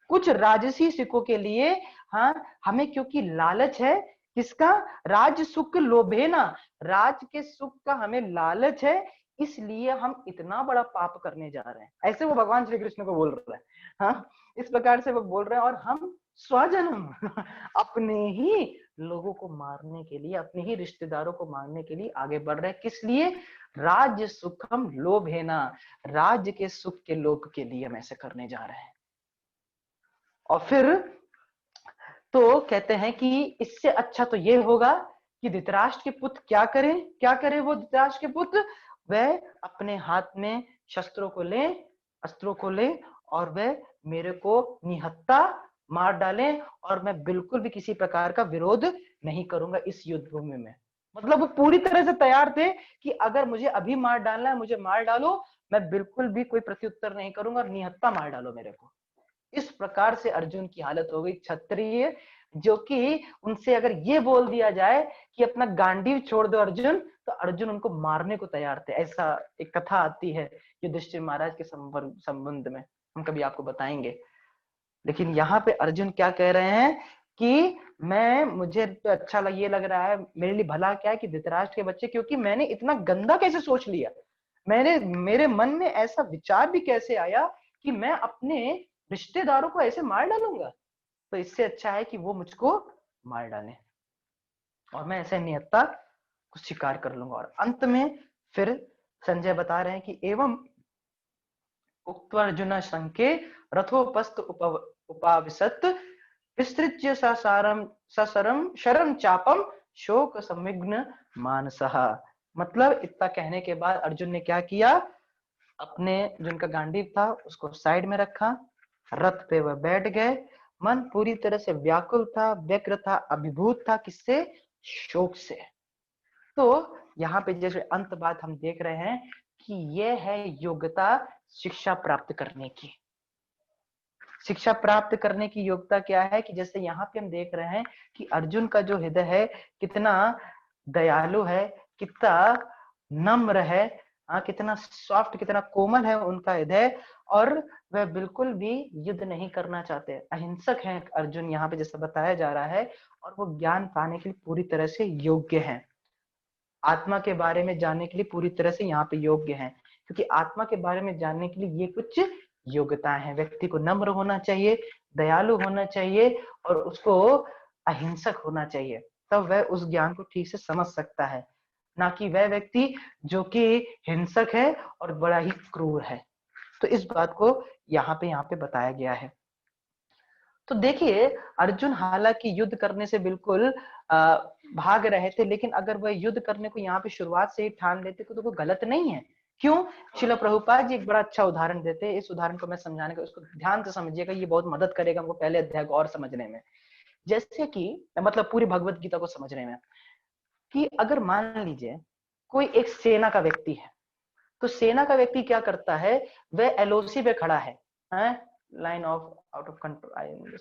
कुछ राजसी सुखों के लिए। हाँ, हमें क्योंकि लालच है, किसका, राज सुख लोभे ना, राज के सुख का हमें लालच है, इसलिए हम इतना बड़ा पाप करने जा रहे हैं, ऐसे वो भगवान श्री कृष्ण को बोल रहे हैं। हाँ, इस प्रकार से वो बोल रहे हैं, और हम स्वजन्म अपने ही लोगों को मारने के लिए, अपने ही रिश्तेदारों को मारने के लिए आगे बढ़ रहे हैं। किस लिए? राज्य सुखम लोभेना, राज्य के सुख के लोभ के लिए हम ऐसे करने जा रहे हैं। और फिर तो कहते हैं कि इससे अच्छा तो ये होगा कि धृतराष्ट्र के पुत्र क्या करें वो धृतराष्ट्र के पुत्र, वह अपने हाथ में शस्त्रों को ले, अस्त्रों को ले, और वह मेरे को निहत्था मार डालें, और मैं बिल्कुल भी किसी प्रकार का विरोध नहीं करूंगा इस युद्ध भूमि में। मतलब वो पूरी तरह से तैयार थे कि अगर मुझे अभी मार डालना है, मुझे मार डालो, मैं बिल्कुल भी कोई प्रत्युत्तर नहीं करूंगा, और निहत्था मार डालो मेरे को। इस प्रकार से अर्जुन की हालत हो गई। क्षत्रिय जो कि उनसे अगर ये बोल दिया जाए कि अपना गांडीव छोड़ दो अर्जुन, तो अर्जुन उनको मारने को तैयार थे। ऐसा एक कथा आती है युधिष्ठिर महाराज के संबंध में, हम कभी आपको बताएंगे। लेकिन यहाँ पे अर्जुन क्या कह रहे हैं कि मुझे तो अच्छा ये लग रहा है, मेरे लिए भला क्या है कि धृतराष्ट्र के बच्चे, क्योंकि मैंने इतना गंदा कैसे सोच लिया, मेरे मन में ऐसा विचार भी कैसे आया कि मैं अपने रिश्तेदारों को ऐसे मार डालूंगा। तो इससे अच्छा है कि वो मुझको मार डालें और मैं ऐसे निहत्था को स्वीकार कर लूंगा। और अंत में फिर संजय बता रहे हैं कि एवं उक्त्वार्जुन शंके रथोपस्थ उपाविशत विस्तृज्य ससरम शरम चापम शोक संविघ्न मानसः। मतलब इतना कहने के बाद अर्जुन ने क्या किया, अपने जिनका गांडीव था उसको साइड में रखा, रथ पे वह बैठ गए। मन पूरी तरह से व्याकुल था, व्यग्र था, अभिभूत था, किससे? शोक से। तो यहाँ पे जैसे अंत बात हम देख रहे हैं कि यह है योग्यता शिक्षा प्राप्त करने की। शिक्षा प्राप्त करने की योग्यता क्या है कि जैसे यहाँ पे हम देख रहे हैं कि अर्जुन का जो हृदय है कितना दयालु है, कितना नम्र है, कितना सॉफ्ट, कितना कोमल है उनका हृदय, और वह बिल्कुल भी युद्ध नहीं करना चाहते, अहिंसक हैं अर्जुन यहाँ पे जैसा बताया जा रहा है। और वो ज्ञान पाने के लिए पूरी तरह से योग्य हैं, आत्मा के बारे में जानने के लिए पूरी तरह से यहाँ पे योग्य हैं। क्योंकि आत्मा के बारे में जानने के लिए ये कुछ योग्यताएं हैं। व्यक्ति को नम्र होना चाहिए, दयालु होना चाहिए, और उसको अहिंसक होना चाहिए, तब वह उस ज्ञान को ठीक से समझ सकता है। ना कि वह व्यक्ति जो कि हिंसक है और बड़ा ही क्रूर है। तो इस बात को यहाँ पे बताया गया है। तो देखिए अर्जुन हालांकि युद्ध करने से बिल्कुल भाग रहे थे, लेकिन अगर वह युद्ध करने को यहाँ पे शुरुआत से ही ठान लेते तो कोई गलत नहीं है। क्यों? श्रील प्रभुपाद जी एक बड़ा अच्छा उदाहरण देते हैं। इस उदाहरण को मैं समझाने का, उसको ध्यान से समझिएगा, ये बहुत मदद करेगा हमको पहले अध्याय को और समझने में। जैसे कि मतलब पूरी भगवत गीता को समझने में, कि अगर मान लीजिए कोई एक सेना का व्यक्ति है, तो सेना का व्यक्ति क्या करता है, वह एलओसी पे खड़ा है, line of out of control,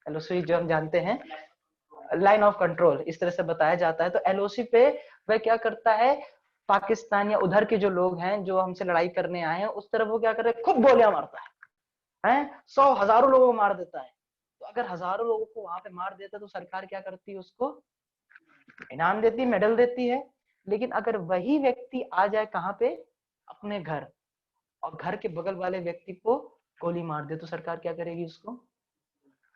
LOC जो हम जानते हैं लाइन ऑफ कंट्रोल इस तरह से बताया जाता है। तो एलओसी पे वह क्या करता है, पाकिस्तान या उधर के जो लोग हैं जो हमसे लड़ाई करने आए हैं उस तरफ वो क्या कर रहे हैं, खूब गोलियां मारता है, 100 हजारों लोगों को मार देता है। तो अगर हजारों लोगों को वहां पे मार देता है तो सरकार क्या करती है, उसको इनाम देती है, मेडल देती है। लेकिन अगर वही व्यक्ति आ जाए कहाँ पे, अपने घर, और घर के बगल वाले व्यक्ति को गोली मार दे, तो सरकार क्या करेगी, उसको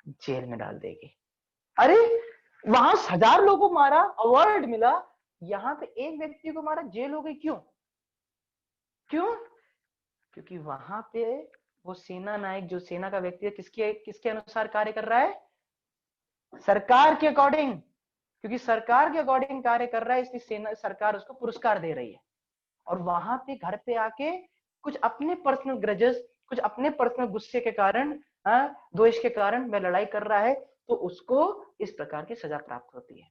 जेल में डाल देगी। अरे वहां 1000 लोगों को मारा, अवार्ड मिला, यहाँ पे एक व्यक्ति को मारा, जेल हो गई। क्यों? क्योंकि वहां पे वो सेना नायक, जो सेना का व्यक्ति है, किसके अनुसार कार्य कर रहा है, सरकार के अकॉर्डिंग। क्योंकि सरकार के अकॉर्डिंग कार्य कर रहा है, इसलिए सेना, सरकार उसको पुरस्कार दे रही है। और वहां पे घर पे आके कुछ अपने पर्सनल ग्रजेस, कुछ अपने पर्सनल गुस्से के कारण, द्वेष के कारण वह लड़ाई कर रहा है, तो उसको इस प्रकार की सजा प्राप्त होती है।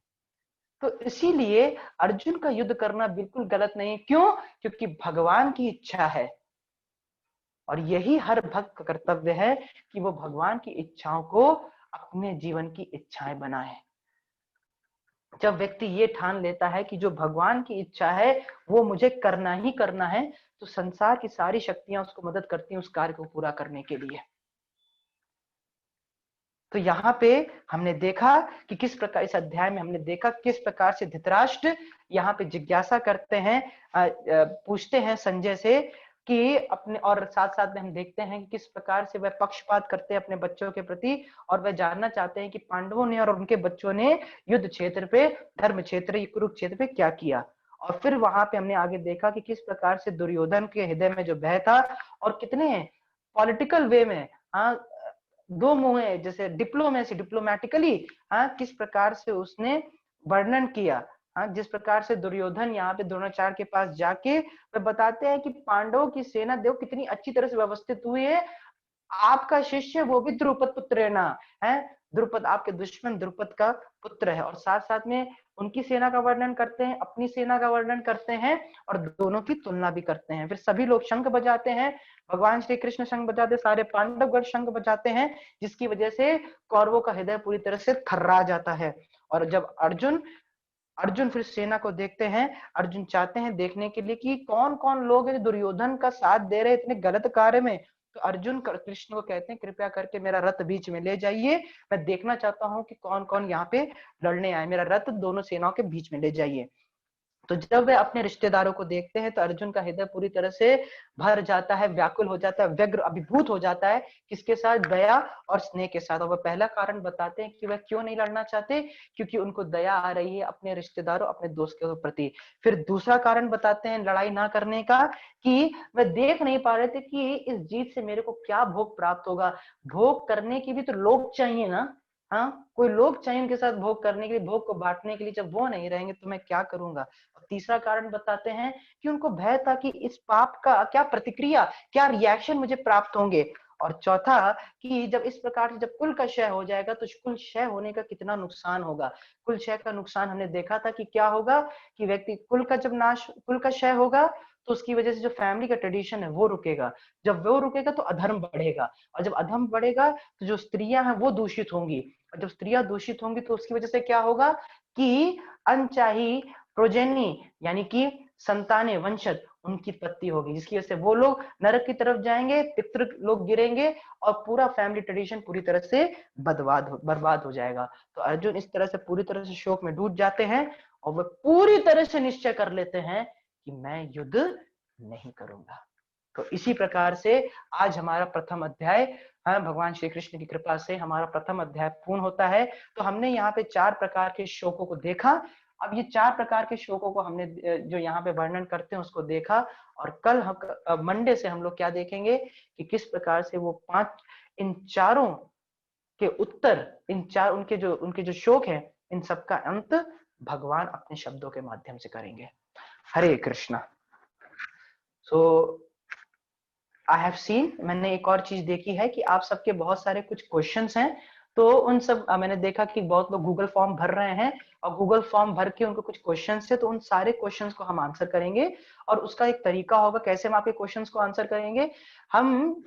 तो इसीलिए अर्जुन का युद्ध करना बिल्कुल गलत नहीं। क्यों? क्योंकि भगवान की इच्छा है, और यही हर भक्त का कर्तव्य है कि वो भगवान की इच्छाओं को अपने जीवन की इच्छाएं बनाए। जब व्यक्ति ये ठान लेता है कि जो भगवान की इच्छा है वो मुझे करना ही करना है, तो संसार की सारी शक्तियां उसको मदद करती हैं उस कार्य को पूरा करने के लिए। तो यहाँ पे हमने देखा कि किस प्रकार, इस अध्याय में हमने देखा किस प्रकार से धृतराष्ट्र यहाँ पे जिज्ञासा करते हैं, पूछते हैं संजय से, कि अपने, और साथ साथ में हम देखते हैं कि किस प्रकार से वह पक्षपात करते हैं अपने बच्चों के प्रति, और वह जानना चाहते हैं कि पांडवों ने और उनके बच्चों ने युद्ध क्षेत्र पे, धर्म क्षेत्र कुरुक्षेत्र पे क्या किया। और फिर वहां पे हमने आगे देखा कि किस प्रकार से दुर्योधन के हृदय में जो भय था, और कितने पॉलिटिकल वे में, हाँ, दो मुंहे जैसे डिप्लोमेटिकली, हाँ, किस प्रकार से उसने वर्णन किया। हाँ, जिस प्रकार से दुर्योधन यहाँ पे द्रोणाचार्य के पास जाके वे बताते हैं कि पांडवों की सेना देखो कितनी अच्छी तरह से व्यवस्थित हुई है, आपका शिष्य वो भी द्रुपद पुत्र है, द्रुपद आपके दुश्मन द्रुपद का पुत्र है। और साथ साथ में उनकी सेना का वर्णन करते हैं, अपनी सेना का वर्णन करते हैं, और दोनों की तुलना भी करते हैं। फिर सभी लोग शंख बजाते हैं, भगवान श्री कृष्ण शंख बजाते, सारे पांडवगण शंख बजाते हैं, जिसकी वजह से कौरवों का हृदय पूरी तरह से थर्रा जाता है। और जब अर्जुन अर्जुन फिर सेना को देखते हैं, अर्जुन चाहते हैं देखने के लिए कि कौन कौन लोग हैं दुर्योधन का साथ दे रहे इतने गलत कार्य में। तो अर्जुन कृष्ण को कहते हैं कृपया करके मेरा रथ बीच में ले जाइए, मैं देखना चाहता हूं कि कौन कौन यहाँ पे लड़ने आए, मेरा रथ दोनों सेनाओं के बीच में ले जाइए। तो जब वे अपने रिश्तेदारों को देखते हैं तो अर्जुन का हृदय पूरी तरह से भर जाता है, व्याकुल हो जाता है, व्यग्र अभिभूत हो जाता है। किसके साथ? दया और स्नेह के साथ। और वह पहला कारण बताते हैं कि वह क्यों नहीं लड़ना चाहते, क्योंकि उनको दया आ रही है अपने रिश्तेदारों, अपने दोस्त के प्रति। फिर दूसरा कारण बताते हैं लड़ाई ना करने का, कि वह देख नहीं पा रहे थे कि इस जीत से मेरे को क्या भोग प्राप्त होगा। भोग करने की भी तो लोग चाहिए ना, हाँ, कोई लोग चाहिए उनके साथ भोग करने के लिए, भोग को बांटने के लिए। जब वो नहीं रहेंगे तो मैं क्या करूंगा। तीसरा कारण बताते हैं कि उनको भय था कि इस पाप का क्या प्रतिक्रिया, क्या रिएक्शन मुझे प्राप्त होंगे। और चौथा कि जब इस प्रकार से जब कुल का क्षय हो जाएगा तो कुल क्षय होने का कितना नुकसान होगा। कुल क्षय का नुकसान हमने देखा था कि क्या होगा, कि व्यक्ति कुल का जब नाश, कुल का क्षय होगा तो उसकी वजह से जो फैमिली का ट्रेडिशन है वो रुकेगा। जब वो रुकेगा तो अधर्म बढ़ेगा, और जब अधर्म बढ़ेगा तो जो स्त्रियां हैं वो दूषित होंगी, और जब स्त्रियां दूषित होंगी तो उसकी वजह से क्या होगा कि अनचाही प्रोजेनी यानी कि संतानें, वंशज, उनकी उत्पत्ति होगी, जिसकी वजह से वो लोग नरक की तरफ जाएंगे, पितृ लोग गिरेंगे, और पूरा फैमिली ट्रेडिशन पूरी तरह से बर्बाद हो जाएगा। तो अर्जुन इस तरह से पूरी तरह से शोक में डूब जाते हैं, और वह पूरी तरह से निश्चय कर लेते हैं कि मैं युद्ध नहीं करूंगा। तो इसी प्रकार से आज हमारा प्रथम अध्याय, भगवान श्री कृष्ण की कृपा से हमारा प्रथम अध्याय पूर्ण होता है। तो हमने यहाँ पे 4 प्रकार के शोकों को देखा। अब ये 4 प्रकार के शोकों को हमने जो यहाँ पे वर्णन करते हैं उसको देखा, और कल हम मंडे से हम लोग क्या देखेंगे कि किस प्रकार से वो 5 इन चारों के उत्तर, उनके जो शोक है, इन सबका अंत भगवान अपने शब्दों के माध्यम से करेंगे। हरे कृष्णा। सो आई हैव सीन, मैंने एक और चीज देखी है कि आप सबके बहुत सारे कुछ क्वेश्चंस हैं, तो उन सब मैंने देखा कि बहुत लोग गूगल फॉर्म भर रहे हैं, और गूगल फॉर्म भर के उनको कुछ क्वेश्चंस है, तो उन सारे क्वेश्चंस को हम आंसर करेंगे। और उसका एक तरीका होगा कैसे हम आपके क्वेश्चंस को आंसर करेंगे। हम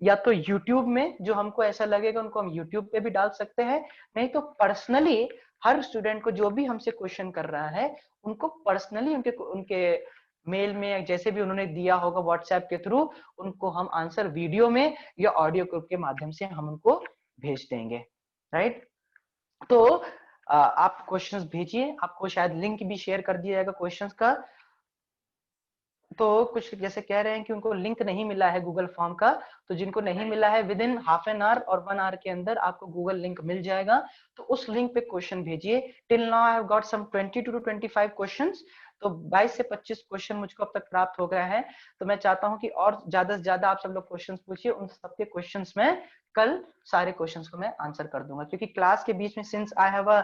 या तो YouTube में, जो हमको ऐसा लगेगा उनको हम YouTube पे भी डाल सकते हैं, नहीं तो पर्सनली हर स्टूडेंट को जो भी हमसे क्वेश्चन कर रहा है उनको पर्सनली उनके मेल में जैसे भी उन्होंने दिया होगा व्हाट्सएप के थ्रू, उनको हम आंसर वीडियो में या ऑडियो ग्रुप के माध्यम से हम उनको भेज देंगे। राइट, तो आप क्वेश्चंस भेजिए, आपको शायद लिंक भी शेयर कर दिया जाएगा क्वेश्चंस का। तो कुछ जैसे कह रहे हैं कि उनको लिंक नहीं मिला है गूगल फॉर्म का, तो जिनको नहीं मिला है with in half an hour और 1 आवर के अंदर आपको गूगल लिंक मिल जाएगा, तो उस लिंक पे क्वेश्चन भेजिए। Till now I have got some 22 to 25 questions, तो 22 से 25 क्वेश्चन मुझको अब तक प्राप्त हो गया है। तो मैं चाहता हूं कि और ज्यादा से ज्यादा आप सब लोग क्वेश्चन पूछिए, उन सबके क्वेश्चंस में कल सारे क्वेश्चंस को मैं आंसर कर दूंगा, क्योंकि क्लास के बीच में since I have a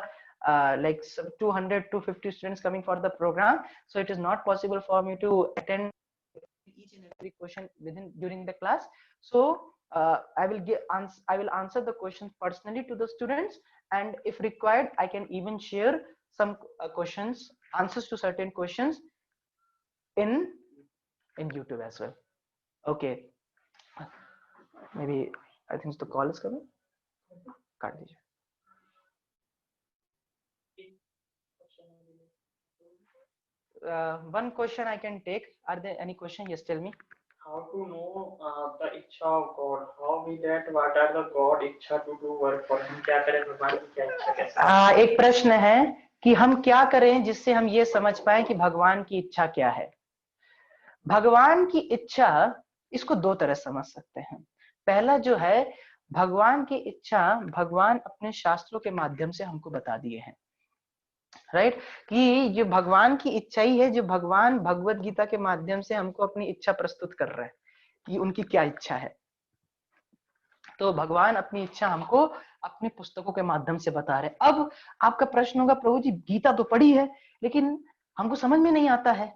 like 200 to 50 students coming for the program, so it is not possible for me to attend each and every question during the class. So I will answer the questions personally to the students, and if required I can even share some questions, answers to certain questions in YouTube as well. Okay, maybe I think the call is coming. काट दीजिए। One question I can take. Are there any question? Yes, tell me. How to know the इच्छा of God? How we that what are the God इच्छा to do work for? हम क्या करें भगवान की क्या इच्छा कैसे? एक प्रश्न है कि हम क्या करें जिससे हम ये समझ पाए कि भगवान की इच्छा क्या है। भगवान की इच्छा, इसको दो तरह समझ सकते हैं। पहला जो है, भगवान की इच्छा भगवान अपने शास्त्रों के माध्यम से हमको बता दिए हैं, राइट, कि जो भगवान की इच्छा ही है, जो भगवान भगवत गीता के माध्यम से हमको अपनी इच्छा प्रस्तुत कर रहे हैं कि उनकी क्या इच्छा है। तो भगवान अपनी इच्छा हमको अपनी पुस्तकों के माध्यम से बता रहे हैं। अब आपका प्रश्न होगा, प्रभु जी गीता तो पढ़ी है लेकिन हमको समझ में नहीं आता है,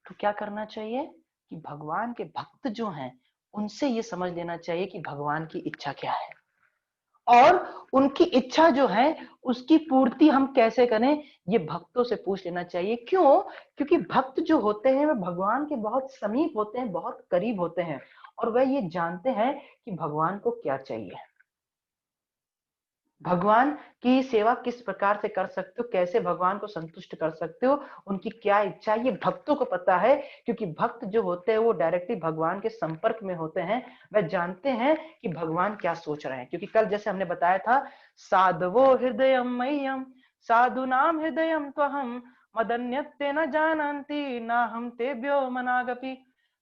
तो क्या करना चाहिए कि भगवान के भक्त जो हैं उनसे ये समझ लेना चाहिए कि भगवान की इच्छा क्या है, और उनकी इच्छा जो है उसकी पूर्ति हम कैसे करें, ये भक्तों से पूछ लेना चाहिए। क्यों? क्योंकि भक्त जो होते हैं वे भगवान के बहुत समीप होते हैं, बहुत करीब होते हैं, और वह ये जानते हैं कि भगवान को क्या चाहिए, भगवान की सेवा किस प्रकार से कर सकते हो, कैसे भगवान को संतुष्ट कर सकते हो, उनकी क्या इच्छा है, ये भक्तों को पता है। क्योंकि भक्त जो होते हैं वो डायरेक्टली भगवान के संपर्क में होते हैं, वह जानते हैं कि भगवान क्या सोच रहे हैं। क्योंकि कल जैसे हमने बताया था, साधवो हृदयम मह्यम साधु नाम हृदयम त्वहम मदन्यते न जानन्ति ना हम तेभ्यो मनागपि।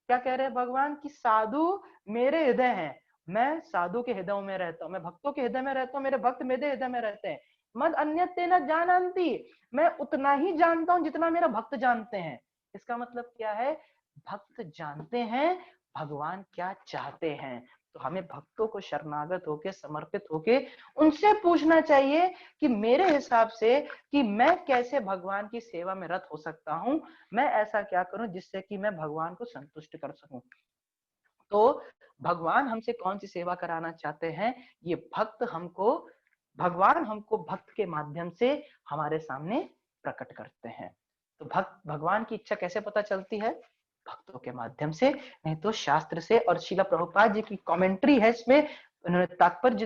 क्या कह रहे हैं भगवान की साधु मेरे हृदय हैं, मैं साधु के हृदय में रहता हूँ, मैं भक्तों के हृदय में रहता हूँ, मेरे भक्त मेरे हृदय में रहते हैं। मद अन्यते न जानन्ति, मैं उतना ही जानता हूँ जितना मेरा भक्त जानते हैं। इसका मतलब क्या है, भक्त जानते हैं भगवान क्या चाहते हैं। तो हमें भक्तों को शरणागत होके, समर्पित होके उनसे पूछना चाहिए कि मेरे हिसाब से कि मैं कैसे भगवान की सेवा में रत हो सकता हूं, मैं ऐसा क्या करूं जिससे कि मैं भगवान को संतुष्ट कर सकूं। तो भगवान हमसे कौन सी सेवा कराना चाहते हैं, ये भक्त हमको, भगवान हमको भक्त के माध्यम से हमारे सामने प्रकट करते हैं। तो भक्त, भगवान की इच्छा कैसे पता चलती है, भक्तों के माध्यम से, नहीं तो शास्त्र से। और श्रील प्रभुपाद जी की कमेंट्री है इसमें, उन्होंने तात्पर्य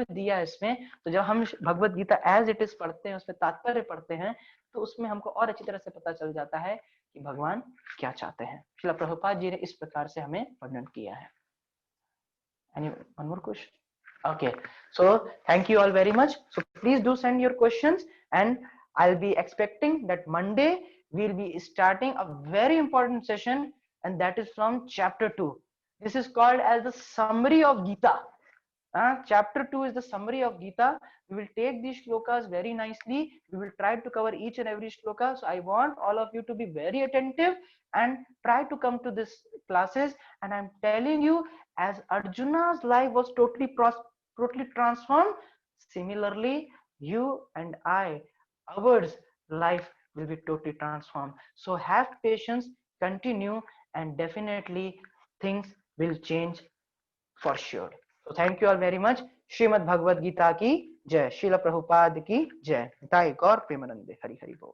दिया है इसमें। तो जब हम Bhagavad Gita as it is पढ़ते हैं, उसमें तात्पर्य पढ़ते हैं, तो उसमें हमको और अच्छी तरह से पता चल जाता है कि भगवान क्या चाहते हैं। श्रील प्रभुपाद जी ने इस प्रकार से हमें वर्णन किया है। Any one more question? Okay, so thank you all very much. So please do send your questions, and I'll be expecting that Monday we'll be starting a very important session, and that is from chapter 2. This is called as the summary of Gita. Chapter 2 is the summary of Gita. We will take these shlokas very nicely. We will try to cover each and every shloka. So I want all of you to be very attentive and try to come to this classes. And I'm telling you, as Arjuna's life was totally transformed, similarly, you and I, ours life will be totally transformed. So have patience, continue, and definitely things will change for sure. So thank you all very much. Shrimad Bhagavad Gita की जय, श्रील प्रभुपाद की जय, निताई गौर प्रेमानंदे, हरि हरि बोल।